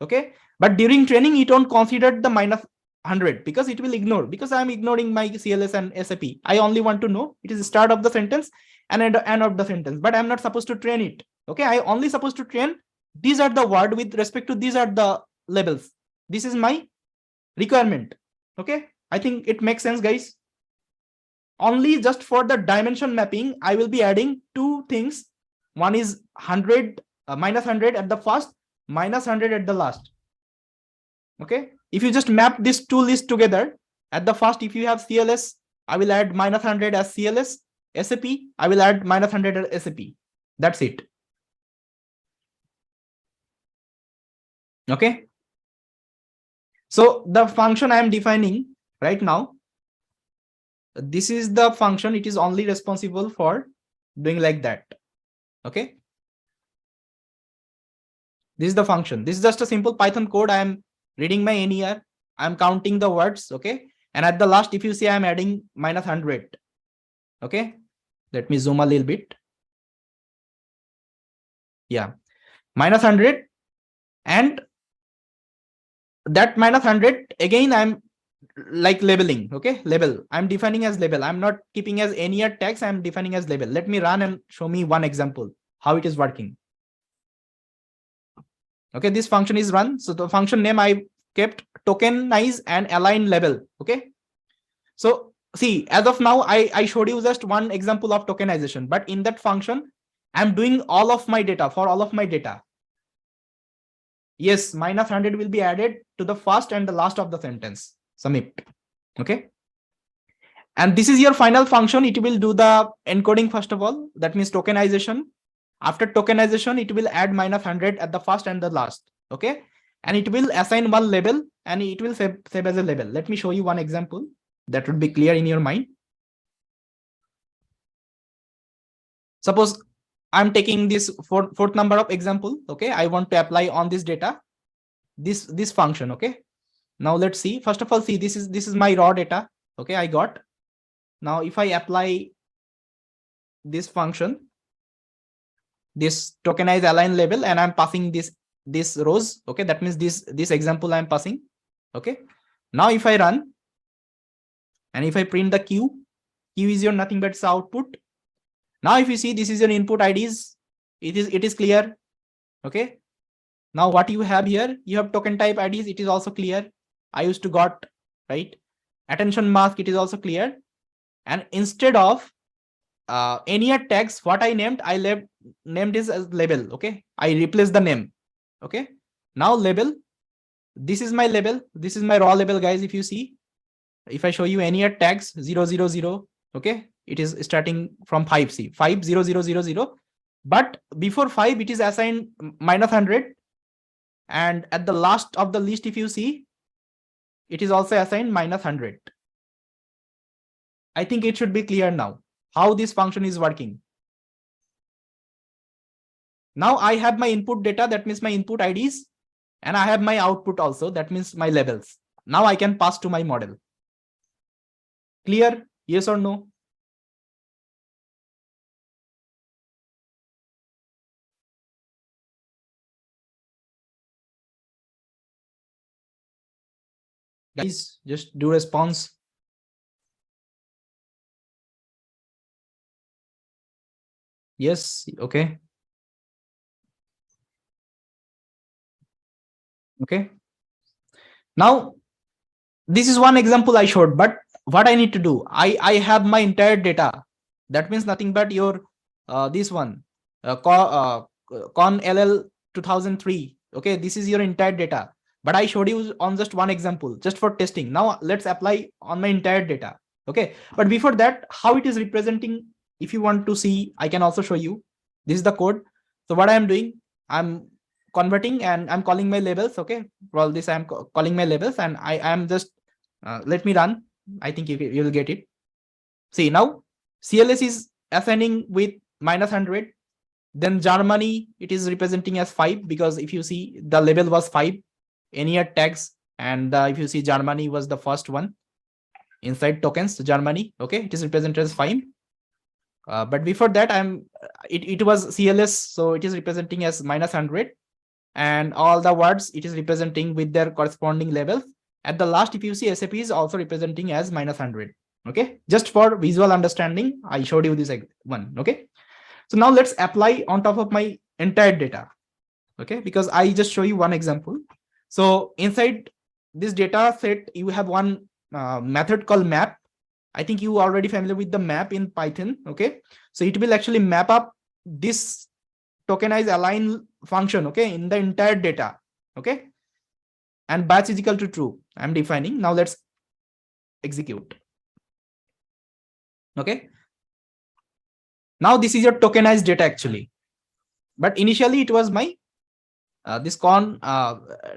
Okay, but during training, you don't consider the minus 100 because it will ignore, because I'm ignoring my CLS and SAP. I only want to know it is the start of the sentence and end of the sentence, but I'm not supposed to train it. Okay, I only supposed to train these are the word with respect to these are the labels. This is my requirement. Okay, I think it makes sense, guys. Only just for the dimension mapping, I will be adding two things. One is 100 minus 100 at the first, minus 100 at the last. Okay, if you just map these two lists together, at the first, if you have CLS, I will add minus 100 as CLS. SAP, I will add minus 100 as SAP. That's it. Okay, so the function I am defining right now, this is the function. It is only responsible for doing like that. Okay, this is the function. This is just a simple Python code. I am reading my NER. I'm counting the words. Okay, and at the last, if you see, I'm adding minus 100. Okay, let me zoom a little bit. Yeah, minus 100, and that minus 100 again I'm like labeling. Okay, label I'm defining as label. I'm not keeping as NER tags. I'm defining as label. Let me run and show me one example how it is working. Okay, this function is run. So the function name I kept tokenize and align label. Okay, so see, as of now I showed you just one example of tokenization, but in that function I'm doing all of my data for all of my data. Yes, minus 100 will be added to the first and the last of the sentence. Submit. Okay, and this is your final function. It will do the encoding first of all. That means tokenization. After tokenization, it will add minus 100 at the first and the last. Okay, and it will assign one label and it will save as a label. Let me show you one example that would be clear in your mind. Suppose I'm taking this fourth number of example. Okay, I want to apply on this data, this function. Okay, now let's see. First of all, see, this is my raw data. Okay, I got. Now if I apply this function, this tokenize align label, and I'm passing this rows. Okay, that means this example I'm passing. Okay, now if I run and if I print the q is your nothing but output. Now if you see, this is your input IDs. It is clear. Okay, now what you have here, you have token type IDs. It is also clear. I used to got, right? Attention mask, it is also clear. And instead of NER tags, what I named, named is as label. Okay, I replaced the name. Okay, now label, this is my label. This is my raw label, guys. If you see, if I show you NER tags 000, okay, it is starting from 5C 50000, but before 5 it is assigned minus 100, and at the last of the list, if you see, it is also assigned minus 100. I think it should be clear now how this function is working. Now I have my input data, that means my input IDs, and I have my output also, that means my labels. Now I can pass to my model. Clear? Yes or no? Guys, just do response. Yes, okay. Okay. Now, this is one example I showed, but what I need to do, I have my entire data. That means nothing but your this one, con LL 2003. Okay, this is your entire data. But I showed you on just one example, just for testing. Now let's apply on my entire data. Okay, but before that, how it is representing, if you want to see, I can also show you. This is the code. So what I am doing, I'm converting and I'm calling my labels. Okay, for all this I'm calling my labels, and I am just let me run. I think you will get it. See, now CLS is assigning with -100. Then Germany, it is representing as 5, because if you see the label was 5 NER tags, and if you see Germany was the first one inside tokens, Germany. Okay, it is represented as 5. But before that, it was CLS, so it is representing as -100, and all the words it is representing with their corresponding levels. At the last, if you see, SAP is also representing as -100. Okay, just for visual understanding, I showed you this one. Okay, so now let's apply on top of my entire data. Okay, because I just show you one example. So inside this data set, you have one method called map. I think you are already familiar with the map in Python. Okay, so it will actually map up this tokenize align function, okay, in the entire data. Okay, and batch is equal to true. I'm defining. Now let's execute. Okay, now this is your tokenized data actually, but initially it was my this con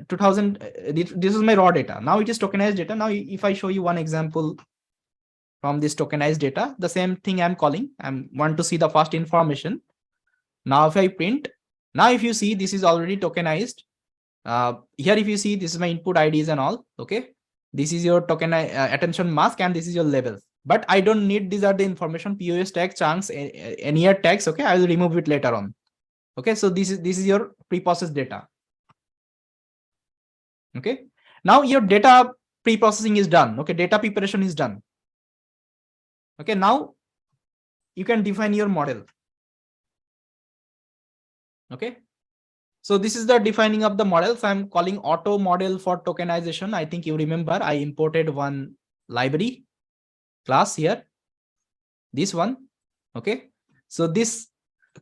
2000. This is my raw data. Now it is tokenized data. Now if I show you one example from this tokenized data, the same thing I'm calling. I want to see the first information. Now if I print, now if you see, this is already tokenized. Here if you see, this is my input IDs and all. Okay, this is your token attention mask, and this is your levels. But I don't need, these are the information, POS tags, chunks, NER tags. Okay, I will remove it later on. Okay, so this is your pre-processed data. Okay, now your data pre-processing is done. Okay, data preparation is done. Okay, now you can define your model. Okay, so this is the defining of the models. I'm calling auto model for tokenization. I think you remember I imported one library class here, this one. Okay, so this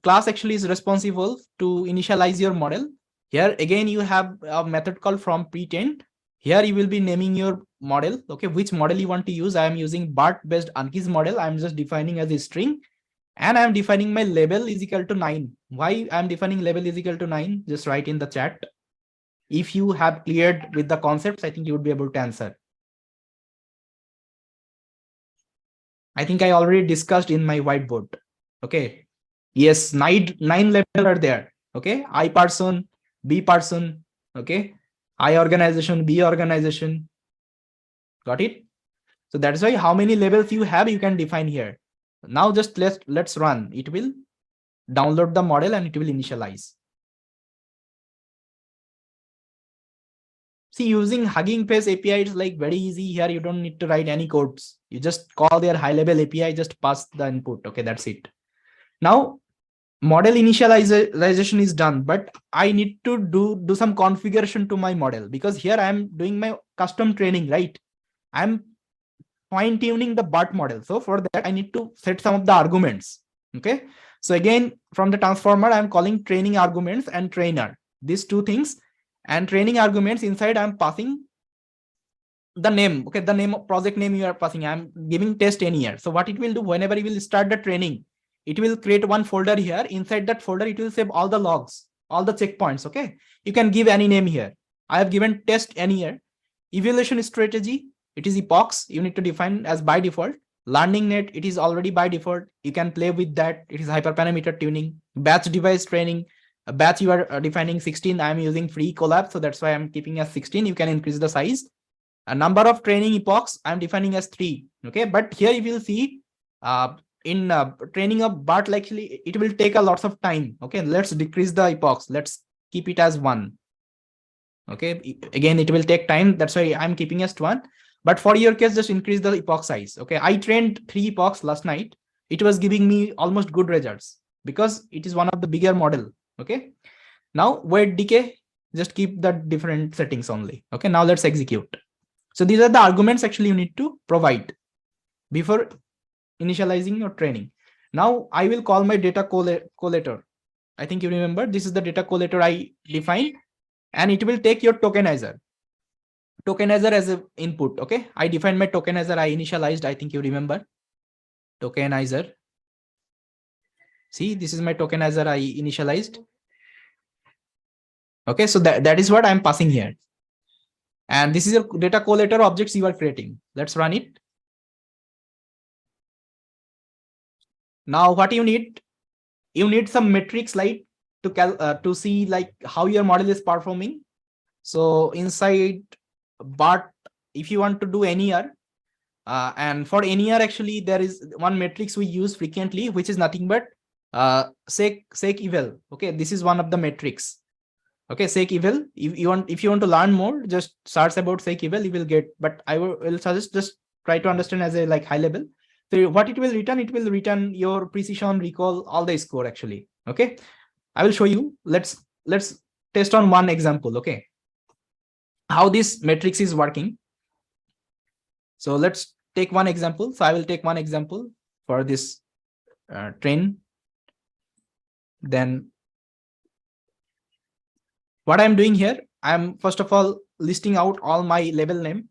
class actually is responsible to initialize your model. Here again, you have a method called from pretend. Here you will be naming your model. Okay, which model you want to use. I am using BERT based Anki's model. I'm just defining as a string, and I'm defining my label is equal to 9. Why I'm defining label is equal to 9? Just write in the chat. If you have cleared with the concepts, I think you would be able to answer. I think I already discussed in my whiteboard. Okay. Yes, nine levels are there. Okay. I person, B person. Okay. I organization, B organization. Got it? So that's why how many levels you have, you can define here. Now just let's run. It will download the model and it will initialize. See, using Hugging Face API, it's like very easy here. You don't need to write any codes. You just call their high level API, just pass the input. Okay, that's it. Now, model initialization is done, but I need to do some configuration to my model, because here I am doing my custom training, right? I'm fine tuning the BERT model. So for that, I need to set some of the arguments. Okay. So again, from the transformer, I'm calling training arguments and trainer, these two things. And training arguments inside, I'm passing the name. Okay, the name of project name you are passing. I'm giving test NER. So what it will do, whenever you will start the training, it will create one folder here. Inside that folder, it will save all the logs, all the checkpoints. Okay, you can give any name here. I have given test NER. Evaluation strategy, it is epochs. You need to define as by default. Learning net, it is already by default. You can play with that. It is hyperparameter tuning. Batch device training. A batch you are defining 16. I'm using free collab, so that's why I'm keeping as 16. You can increase the size. A number of training epochs I'm defining as 3. Okay, but here if you see in training of BERT, actually it will take a lots of time. Okay, let's decrease the epochs. Let's keep it as 1. Okay, again it will take time. That's why I'm keeping as 1. But for your case, just increase the epoch size. Okay, I trained 3 epochs last night. It was giving me almost good results because it is one of the bigger model. Okay, now weight decay, just keep the different settings only. Okay, now let's execute. So these are the arguments actually you need to provide before initializing your training. Now I will call my data collator. I think you remember this is the data collator I defined, and it will take your tokenizer as an input. Okay, I defined my tokenizer, I initialized. I think you remember tokenizer. See, this is my tokenizer I initialized. Okay, so that is what I'm passing here. And this is your data collator objects you are creating. Let's run it. Now what you need some metrics like to see like how your model is performing. So inside BERT, if you want to do NER, and for NER actually there is one metrics we use frequently, which is nothing but sec eval. Okay, this is one of the metrics. Okay, sec eval. If you want to learn more, just search about sec eval, you will get. But I will suggest just try to understand as a like high level. So what it will return your precision, recall, all the score actually. Okay, I will show you. Let's test on one example. Okay, how this matrix is working. So let's take one example. So I will take one example for this train. Then what I'm doing here, I'm first of all listing out all my level name.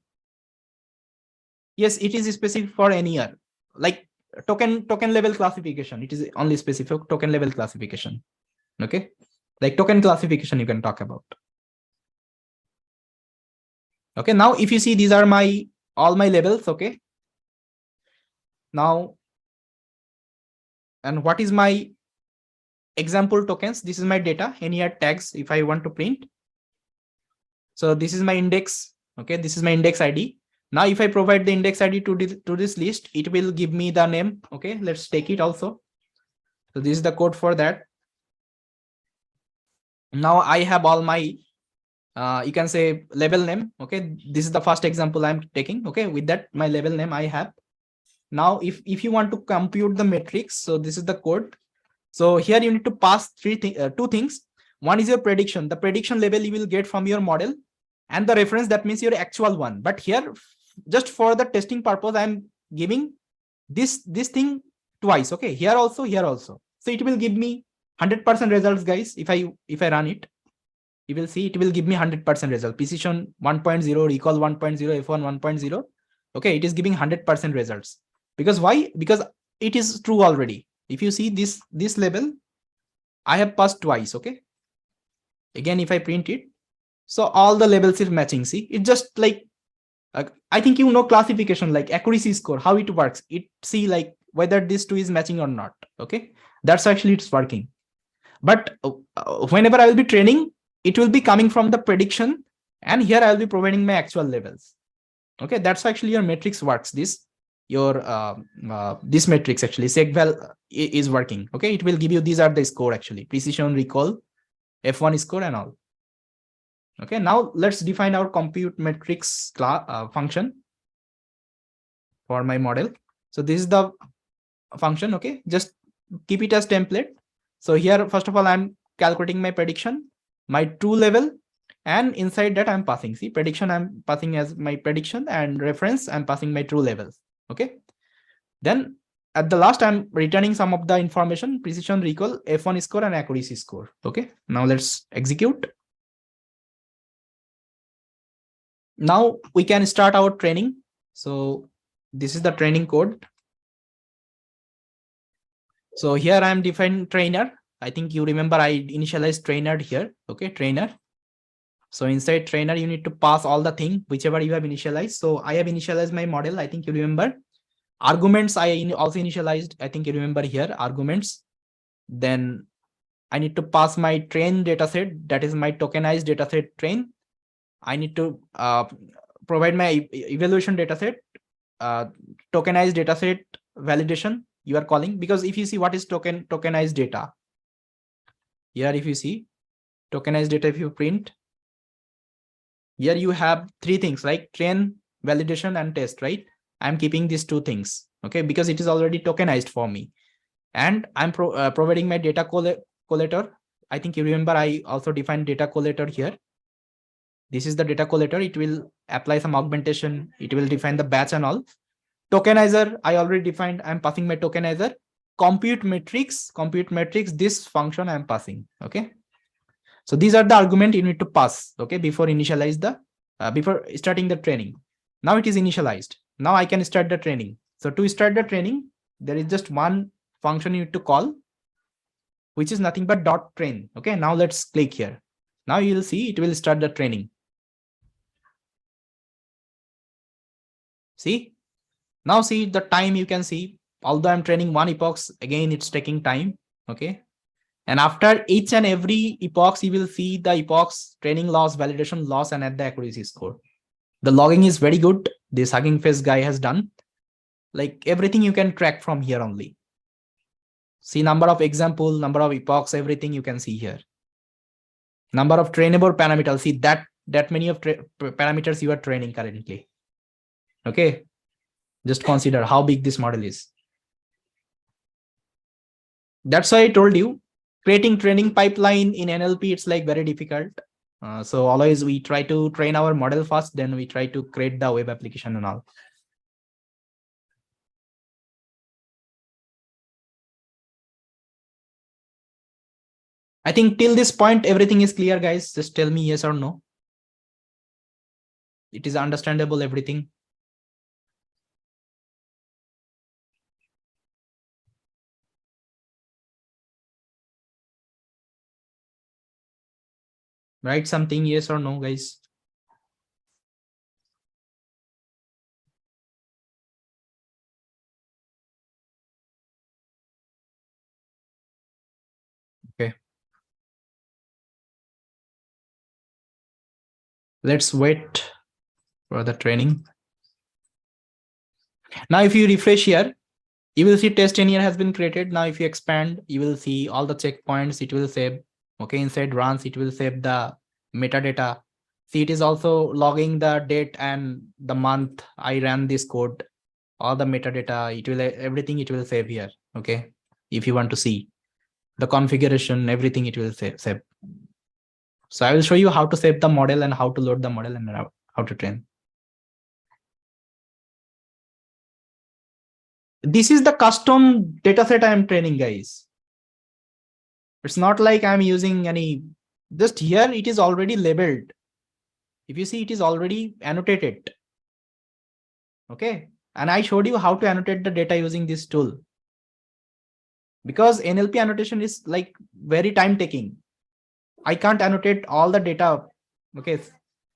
Yes, it is specific for NER, like token level classification. It is only specific token level classification. Okay, like token classification you can talk about. Okay, now if you see, these are my all my labels. Okay, now, and what is my example tokens? This is my data, NER tags if I want to print. So this is my index. Okay, this is my index ID. Now if I provide the index ID to this list, it will give me the name. Okay, let's take it also. So this is the code for that. Now I have all my you can say label name. Okay, this is the first example I'm taking. Okay, with that my label name I have. Now if you want to compute the matrix, so this is the code. So here you need to pass two things. One is your prediction, the prediction level you will get from your model, and the reference, that means your actual one. But here, just for the testing purpose, I'm giving this thing twice. Okay, here also, here also. So it will give me 100% results, guys. If I run it, you will see it will give me 100% result. Precision 1.0, recall 1.0, F1 1.0. Okay, it is giving 100% results. Because why? Because it is true already. If you see this level, I have passed twice. Okay, again if I print it, so all the labels is matching. See, it just like I think you know classification, like accuracy score, how it works. It see like whether this two is matching or not. Okay, that's actually it's working. But whenever I will be training, it will be coming from the prediction, and here I will be providing my actual levels. Okay, that's actually your matrix works. This matrix actually segval is working. Okay, it will give you, these are the score actually, precision, recall, F1 score and all. Okay, now let's define our compute matrix function for my model. So this is the function. Okay, just keep it as template. So here, first of all, I'm calculating my prediction, my true level, and inside that I'm passing, see, prediction I'm passing as my prediction, and reference I'm passing my true levels. Okay, then at the last I'm returning some of the information, precision, recall, F1 score and accuracy score. Okay, now let's execute. Now we can start our training. So this is the training code. So here I am defining trainer. I think you remember I initialized trainer here. Okay, trainer. So inside trainer, you need to pass all the thing, whichever you have initialized. So I have initialized my model. I think you remember. Arguments I also initialized. I think you remember here, arguments. Then I need to pass my train dataset. That is my tokenized dataset train. I need to provide my evaluation dataset, tokenized dataset validation you are calling, because if you see what is tokenized data, here if you see tokenized data, if you print, here you have three things like train, validation and test, right? I'm keeping these two things, okay, because it is already tokenized for me. And I'm providing my data collator. I think you remember I also defined data collator here. This is the data collator. It will apply some augmentation. It will define the batch and all. Tokenizer, I already defined. I'm passing my tokenizer. Compute matrix, this function I'm passing. Okay. So these are the argument you need to pass. Okay. Before initialize the, before starting the training. Now it is initialized. Now I can start the training. So to start the training, there is just one function you need to call, which is nothing but dot train. Okay. Now let's click here. Now you will see it will start the training. See, now see the time, you can see although I'm training one epochs, again, it's taking time. Okay. And after each and every epochs, you will see the epochs training loss, validation loss, and at the accuracy score. The logging is very good. This Hugging Face guy has done. Like everything you can track from here only. See number of example, number of epochs, everything you can see here. Number of trainable parameters. See that many of parameters you are training currently. Okay. Just consider how big this model is. That's why I told you creating training pipeline in NLP, it's like very difficult. So always we try to train our model first, then we try to create the web application and all. I think till this point, everything is clear, guys. Just tell me yes or no. It is understandable, everything. Write something yes or no, guys. Okay. Let's wait for the training. Now, if you refresh here, you will see test NER has been created. Now, if you expand, you will see all the checkpoints. It will save. Okay, inside runs, it will save the metadata. See, it is also logging the date and the month I ran this code. All the metadata, it will everything it will save here. Okay, if you want to see the configuration, everything it will save. So I will show you how to save the model and how to load the model and how to train. This is the custom dataset I am training, guys. It's not like I'm using any, just here it is already labeled. If you see, it is already annotated. Okay. And I showed you how to annotate the data using this tool. Because NLP annotation is like very time taking. I can't annotate all the data. Okay.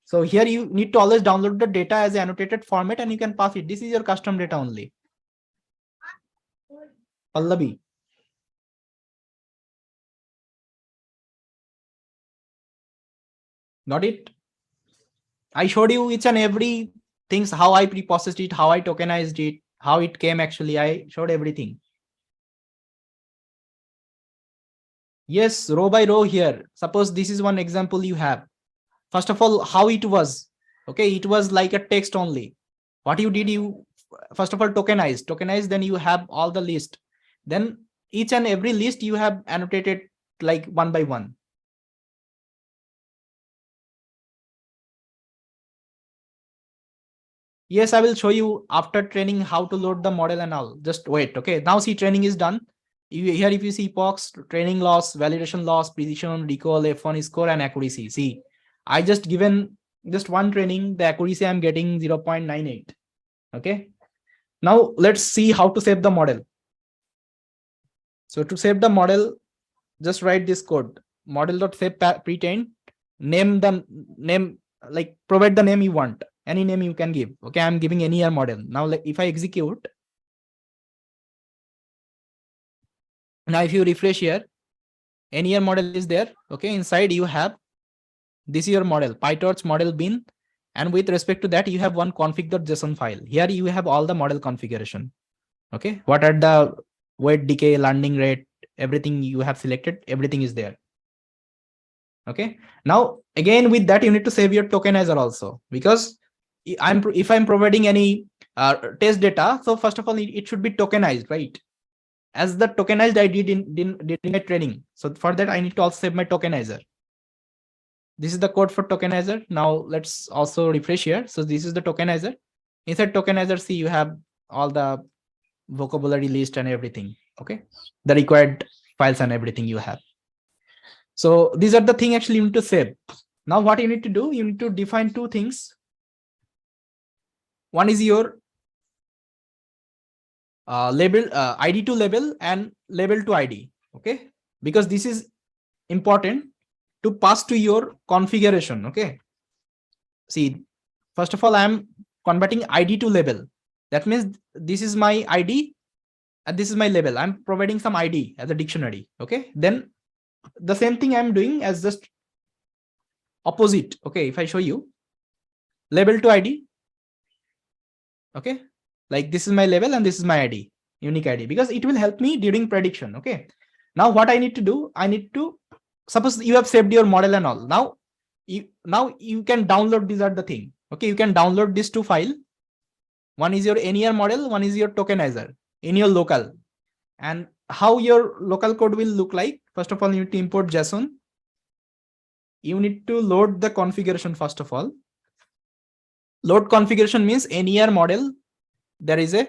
So here you need to always download the data as an annotated format and you can pass it. This is your custom data only. Pallavi. Got it? I showed you each and every things, how I pre-processed it, how I tokenized it, how it came actually. I showed everything. Yes, row by row here. Suppose this is one example you have. First of all, how it was. Okay, it was like a text only. What you did, you first of all tokenize, then you have all the list. Then each and every list you have annotated like one by one. Yes, I will show you after training how to load the model and all. Just wait. Okay, now see training is done. Here, if you see epochs, training loss, validation loss, precision, recall, F1 score, and accuracy. See, I just given just one training, the accuracy I'm getting 0.98. Okay. Now let's see how to save the model. So to save the model, just write this code, model.save pretrained, name the name, like provide the name you want, any name you can give. Okay, I'm giving NER model. Now, like if I execute, now if you refresh here, NER model is there. Okay, inside you have, this is your model, PyTorch model bin. And with respect to that, you have one config.json file. Here you have all the model configuration. Okay, what are the weight decay, landing rate, everything you have selected, everything is there. Okay, now again with that you need to save your tokenizer also, because if I'm providing any test data, so first of all it should be tokenized, right? As the tokenized I did in my training. So for that I need to also save my tokenizer. This is the code for tokenizer. Now let's also refresh here. So this is the tokenizer. Inside tokenizer, see you have all the vocabulary list and everything. Okay, the required files and everything you have. So these are the things actually you need to save. Now what you need to do, you need to define two things. One is your label, ID to label and label to ID. Okay, because this is important to pass to your configuration. Okay, see, first of all, I'm converting ID to label. That means this is my ID and this is my label. I'm providing some ID as a dictionary. Okay, then the same thing I'm doing as just opposite. Okay, if I show you label to ID, okay, like this is my label and this is my ID, unique ID, because it will help me during prediction. Okay, now what I need to do, I need to, suppose you have saved your model and all. Now you can download. These are the thing. Okay, you can download these two file. One is your NER model, one is your tokenizer in your local. And how your local code will look like? First of all, you need to import JSON. You need to load the configuration first of all. Load configuration means NER model. There is a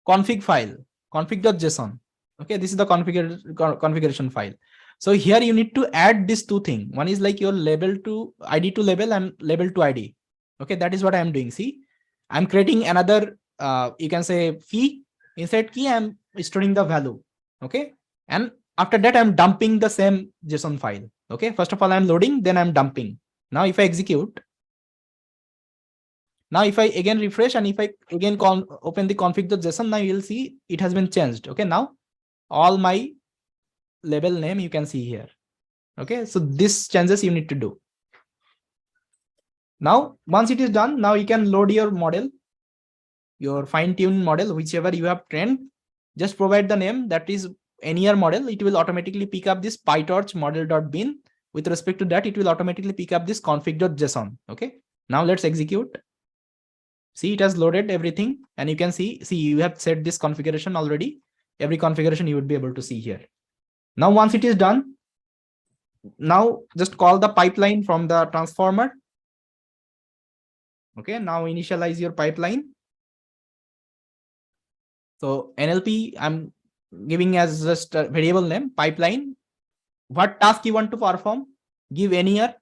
config file, config.json. Okay, this is the configuration file. So here you need to add these two things. One is like your label to ID to label and label to ID. Okay, that is what I am doing. See, I'm creating another, you can say key. Inside key, I'm storing the value. Okay, and after that, I'm dumping the same JSON file. Okay, first of all, I'm loading, then I'm dumping. Now, if I execute, now if I again refresh and if I again open the config.json, now you'll see it has been changed. Okay, now all my label name you can see here. Okay, so this changes you need to do. Now, once it is done, now you can load your model, your fine-tuned model, whichever you have trained. Just provide the name, that is NER model. It will automatically pick up this PyTorch model.bin. With respect to that, it will automatically pick up this config.json. Okay, now let's execute. See, it has loaded everything, and you can see you have set this configuration already. Every configuration you would be able to see here. Now, once it is done, now just call the pipeline from the transformer. Okay, now initialize your pipeline. So NLP, I'm giving as just a variable name, pipeline. What task you want to perform? Give NER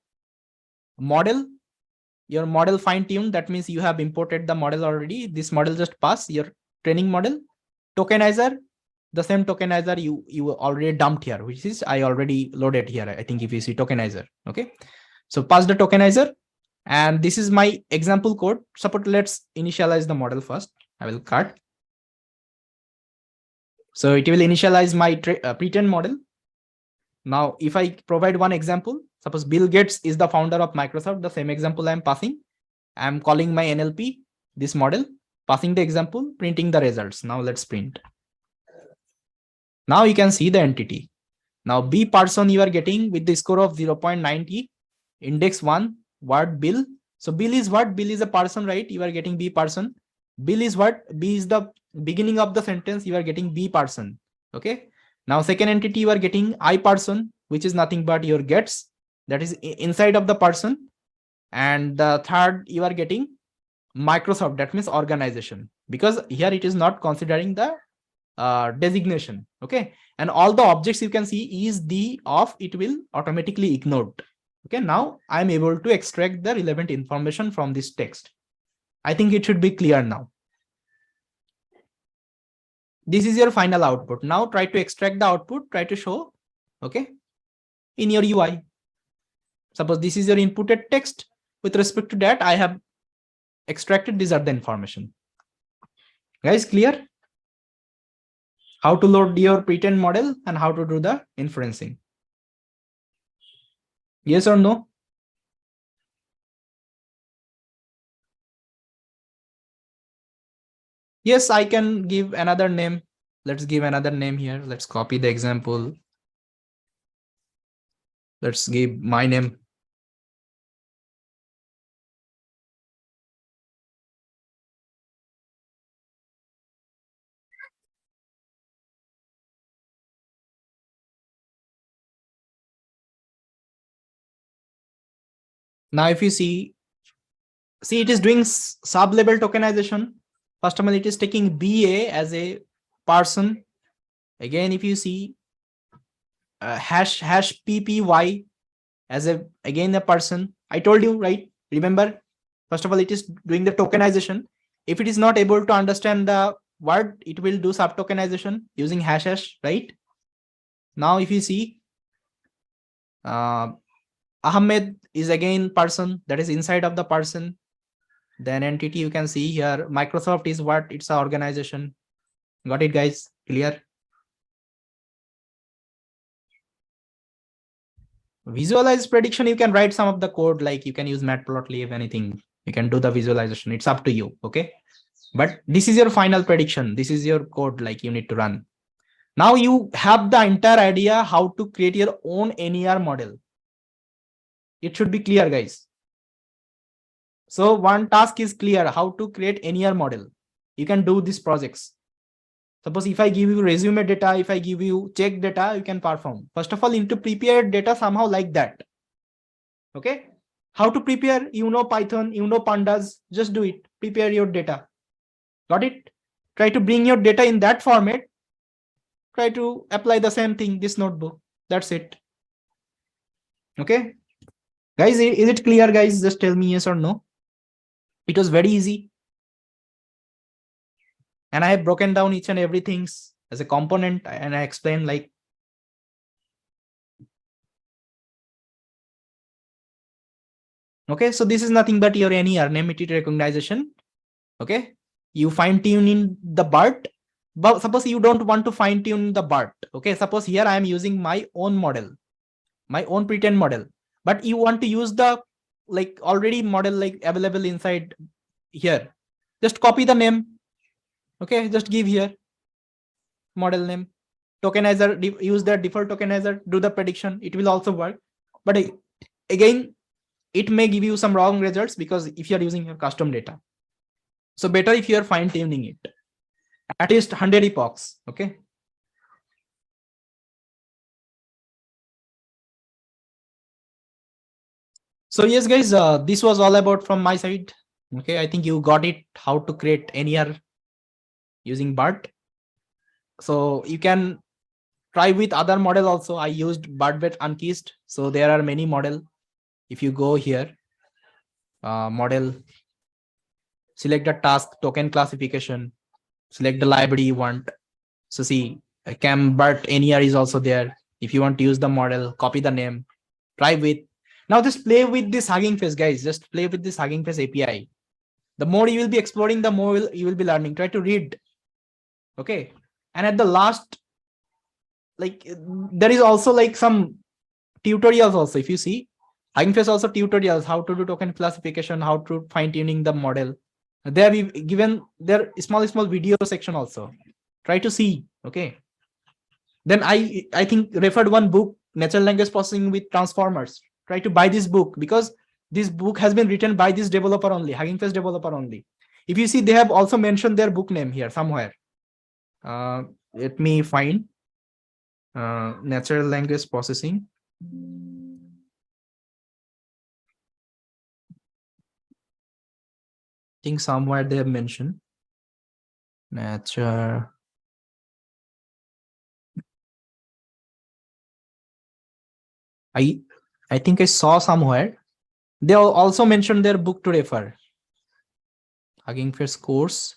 model. Your model fine-tuned, that means you have imported the model already. This model just pass your training model. Tokenizer, the same tokenizer you already dumped here, which is I already loaded here. I think if you see tokenizer. Okay, so pass the tokenizer, and this is my example code. Suppose let's initialize the model first. I will cut. So it will initialize my pretend model. Now, if I provide one example, suppose Bill Gates is the founder of Microsoft, the same example I'm passing. I'm calling my NLP, this model, passing the example, printing the results. Now let's print. Now you can see the entity. Now B person you are getting with the score of 0.90, index 1, word Bill. So Bill is what? Bill is a person, right? You are getting B person. Bill is what? B is the beginning of the sentence. You are getting B person. Okay. Now second entity you are getting I person, which is nothing but your gets, that is inside of the person. And the third you are getting Microsoft, that means organization, because here it is not considering the designation. Okay, and all the objects you can see is the of, it will automatically ignored. Okay, now I'm able to extract the relevant information from this text. I think it should be clear now. This is your final output. Now try to extract the output, try to show, okay, in your UI. Suppose this is your inputted text. With respect to that, I have extracted, these are the information. Guys, clear? How to load your pretend model and how to do the inferencing. Yes or no? Yes, I can give another name. Let's give another name here. Let's copy the example. Let's give my name. Now, if you see it is doing sub-level tokenization. First of all, it is taking BA as a person. Again, if you see hash PPY as again a person. I told you, right? Remember, first of all, it is doing the tokenization. If it is not able to understand the word, it will do sub tokenization using hash, right? Now, if you see Ahmed is again person, that is inside of the person. Then entity you can see here, Microsoft is what? It's an organization. Got it, guys? Clear? Visualize prediction, you can write some of the code, like you can use matplotlib, anything. You can do the visualization. It's up to you. Okay. But this is your final prediction. This is your code, like you need to run. Now you have the entire idea how to create your own NER model. It should be clear, guys. So one task is clear, how to create NER model. You can do these projects. Suppose if I give you resume data, if I give you check data, you can perform. First of all, you need to prepare data somehow like that. Okay. How to prepare? You know Python, you know pandas, just do it. Prepare your data. Got it? Try to bring your data in that format. Try to apply the same thing, this notebook. That's it. Okay. Guys, is it clear, guys? Just tell me yes or no. It was very easy. And I have broken down each and everything as a component, and I explained like, okay, so this is nothing but your NER, name entity recognition. Okay, you fine tune in the BERT, but suppose you don't want to fine tune the BERT. Okay, suppose here I am using my own model, my own pretend model, but you want to use the like already model like available inside here. Just copy the name. Okay, just give here model name, tokenizer, use the default tokenizer, do the prediction. It will also work, but again, it may give you some wrong results because if you are using your custom data. So better if you are fine tuning it, at least 100 epochs. Okay. So yes, guys, this was all about from my side. Okay, I think you got it, how to create NER using BERT. So you can try with other model also. I used BERT with unkeyed. So there are many model. If you go here, model, select the task token classification, select the library you want. So see, BERT NER is also there. If you want to use the model, copy the name, try with. Now just play with this Hugging Face, guys. Just play with this Hugging Face API. The more you will be exploring, the more you will be learning. Try to read. Okay. And at the last, like there is also like some tutorials also. If you see, Hugging Face also tutorials, how to do token classification, how to fine tuning the model. There we given their small video section also. Try to see. Okay. Then I think referred one book, Natural Language Processing with Transformers. Try to buy this book because this book has been written by this developer only, Hugging Face developer only. If you see, they have also mentioned their book name here somewhere. Let me find Natural Language Processing. I think somewhere they have mentioned nature. I think I saw somewhere. They also mentioned their book to refer. Hugging Face course.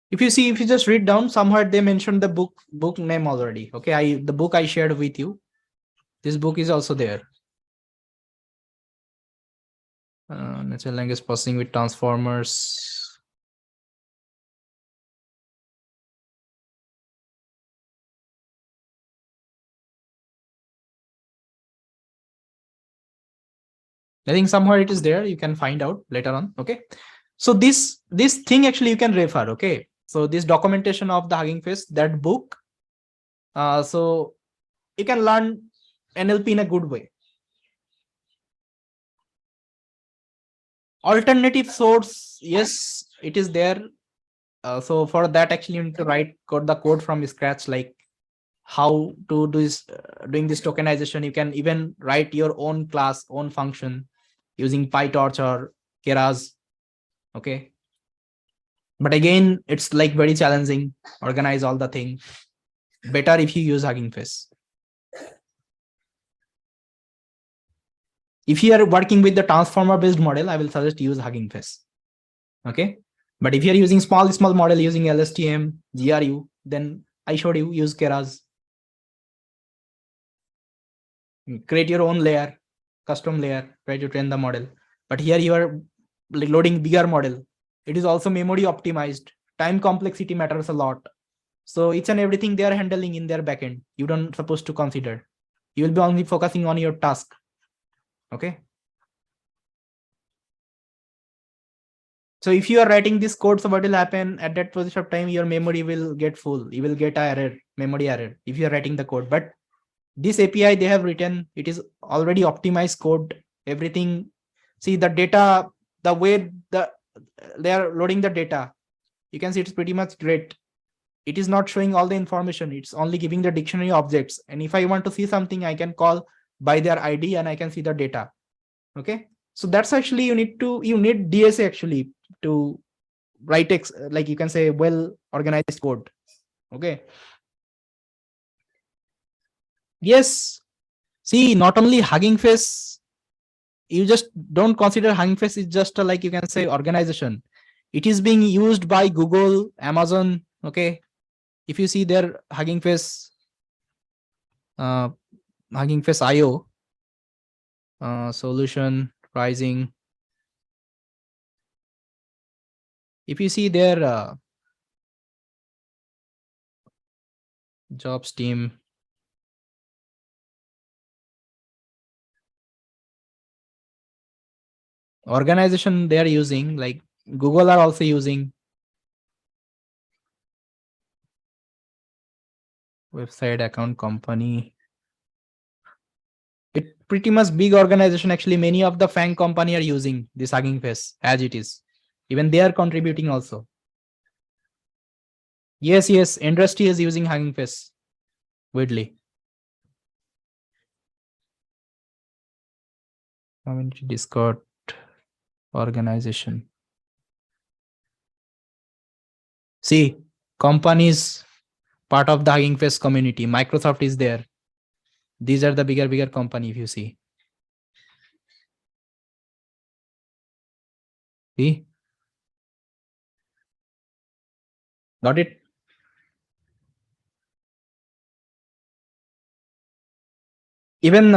If you see, if you just read down, somewhere they mentioned the book name already. Okay, the book I shared with you. This book is also there. Natural language processing with transformers. I think somewhere it is there. You can find out later on. Okay. So this thing actually you can refer. Okay. So this documentation of the Hugging Face, that book. So you can learn NLP in a good way. Alternative source, yes, it is there. So for that, actually, you need to write the code from scratch, like how to do this, doing this tokenization. You can even write your own class, own function using PyTorch or Keras. Okay. But again, it's like very challenging. Organize all the thing. Better if you use Hugging Face. If you are working with the transformer based model, I will suggest use Hugging Face. Okay. But if you are using small model using LSTM, GRU, then I showed you use Keras. Create your own layer, custom layer, try to train the model. But here you are like loading bigger model. It is also memory optimized. Time complexity matters a lot. So each and everything they are handling in their backend, you don't supposed to consider. You will be only focusing on your task. Okay. So if you are writing this code, so what will happen at that position of time, your memory will get full. You will get a error, memory error, if you are writing the code. But this API they have written, it is already optimized code, everything. See the data, the way they are loading the data, you can see it's pretty much great. It is not showing all the information. It's only giving the dictionary objects. And if I want to see something, I can call by their ID and I can see the data. Okay. So that's actually you need DSA actually to write like you can say well organized code. Okay. Yes. See, not only Hugging Face, you just don't consider Hugging Face is just a, like you can say organization. It is being used by Google, Amazon. Okay. If you see their Hugging Face IO solution pricing, if you see their jobs team, organization they are using, like Google are also using, website, account, company. It pretty much big organization. Actually, many of the FANG company are using this Hugging Face as it is. Even they are contributing also. Yes, industry is using Hugging Face widely. Community, Discord, organization. See, companies part of the Hugging Face community. Microsoft is there. These are the bigger company if you see. See? Got it? Even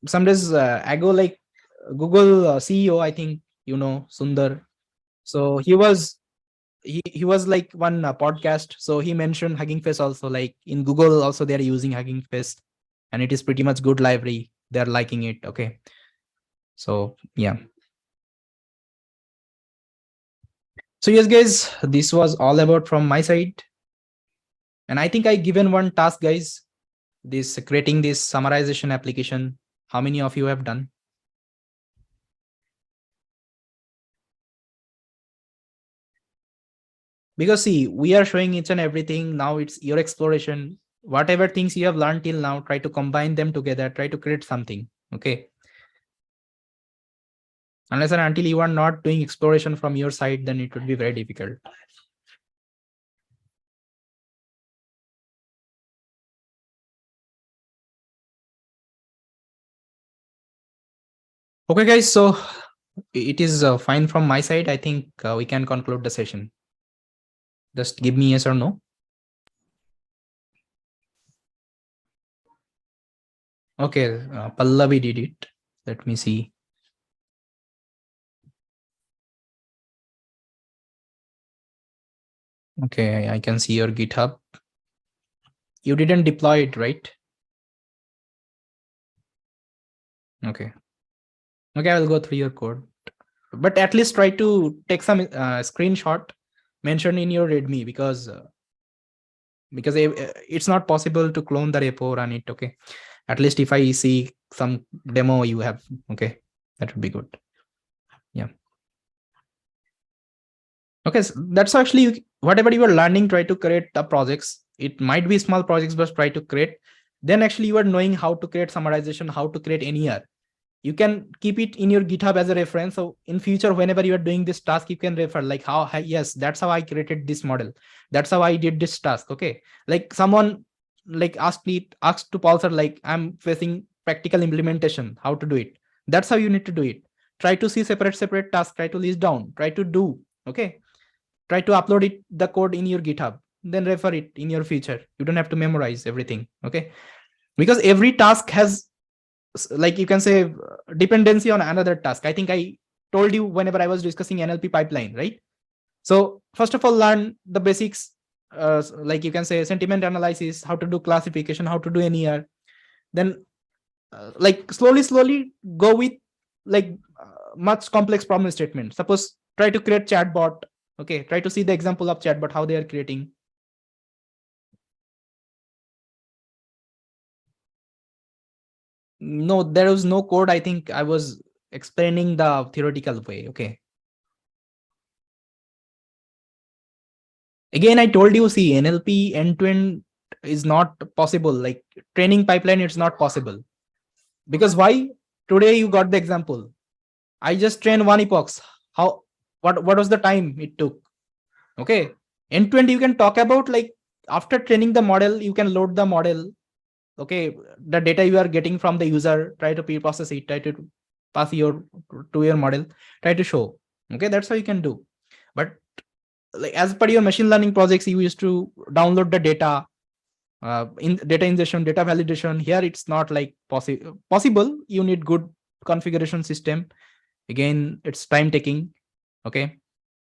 some days ago, like Google CEO, I think, Sundar. So he was like one podcast. So he mentioned Hugging Face also, like in Google also they're using Hugging Face and it is pretty much good library. They're liking it. Okay. So yeah. So yes, guys, this was all about from my side. And I think I given one task, guys, this creating this summarization application. How many of you have done? Because see, we are showing each and everything. Now it's your exploration. Whatever things you have learned till now, try to combine them together, try to create something. Okay. Unless and until you are not doing exploration from your side, then it would be very difficult. Okay, guys. So it is fine from my side. I think we can conclude the session. Just give me yes or no. Okay, Pallavi did it. Let me see. Okay, I can see your GitHub. You didn't deploy it, right? Okay. Okay, I will go through your code. But at least try to take some screenshot mentioned in your README because it's not possible to clone the repo, run it. Okay. At least if I see some demo you have, okay, that would be good. Yeah. Okay, so that's actually whatever you are learning, try to create the projects. It might be small projects, but try to create. Then actually you are knowing how to create summarization, how to create NER. You can keep it in your GitHub as a reference. So in future, whenever you are doing this task, you can refer like yes, that's how I created this model. That's how I did this task. Okay. Like someone like asked to Paul sir, like I'm facing practical implementation, how to do it. That's how you need to do it. Try to see separate tasks, try to list down, try to do. Okay. Try to upload it, the code in your GitHub, then refer it in your future. You don't have to memorize everything. Okay. Because every task has like you can say dependency on another task. I think I told you whenever I was discussing NLP pipeline, right? So first of all, learn the basics, like you can say sentiment analysis, how to do classification, how to do NER. Then like slowly go with like much complex problem statement. Suppose try to create chatbot. Okay, try to see the example of chatbot, how they are creating. No, there was no code. I think I was explaining the theoretical way. Okay. Again, I told you, see, NLP end to end is not possible. Like training pipeline, it's not possible. Because why? Today you got the example. I just trained one epochs. How? What was the time it took? Okay. End to end, you can talk about like after training the model, you can load the model. Okay, the data you are getting from the user, try to pre-process it, try to pass your to your model, try to show. Okay, that's how you can do. But like as per your machine learning projects, you used to download the data, in data ingestion, data validation. Here it's not like possible. You need good configuration system. Again, it's time taking. Okay,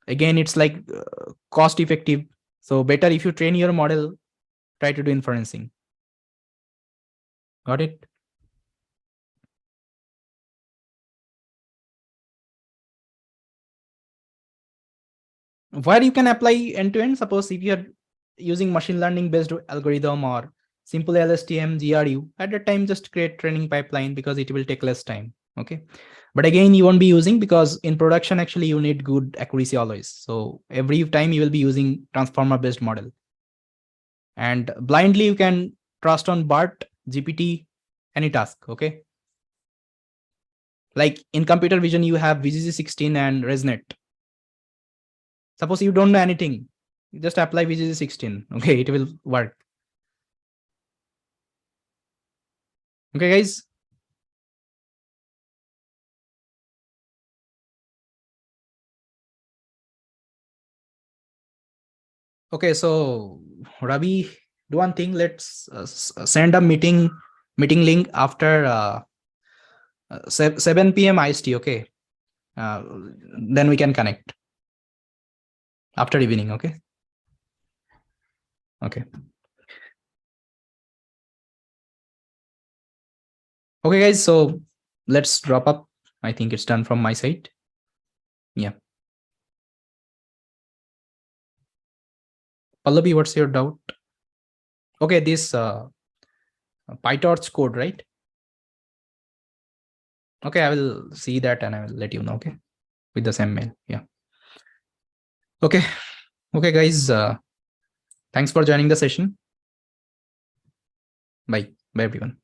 again, it's like cost effective. So better if you train your model, try to do inferencing. Got it? Where you can apply end to end. Suppose if you are using machine learning based algorithm or simple LSTM GRU, at that time just create training pipeline because it will take less time. Okay, but again you won't be using because in production actually you need good accuracy always. So every time you will be using transformer based model, and blindly you can trust on BERT, GPT, any task. Okay, like in computer vision you have VGG16 and ResNet. Suppose you don't know anything, you just apply VGG16. Okay, it will work. Okay, guys. Okay, so Ravi, do one thing. Let's send a meeting link after 7 p.m. IST. Okay, uh, then we can connect after evening. Okay. Okay. Okay, guys. So let's drop up. I think it's done from my side. Yeah. Pallavi, what's your doubt? Okay, this PyTorch code, right? Okay, I will see that and I will let you know. Okay, with the same mail. Yeah. Okay. Okay, guys. Thanks for joining the session. Bye. Bye, everyone.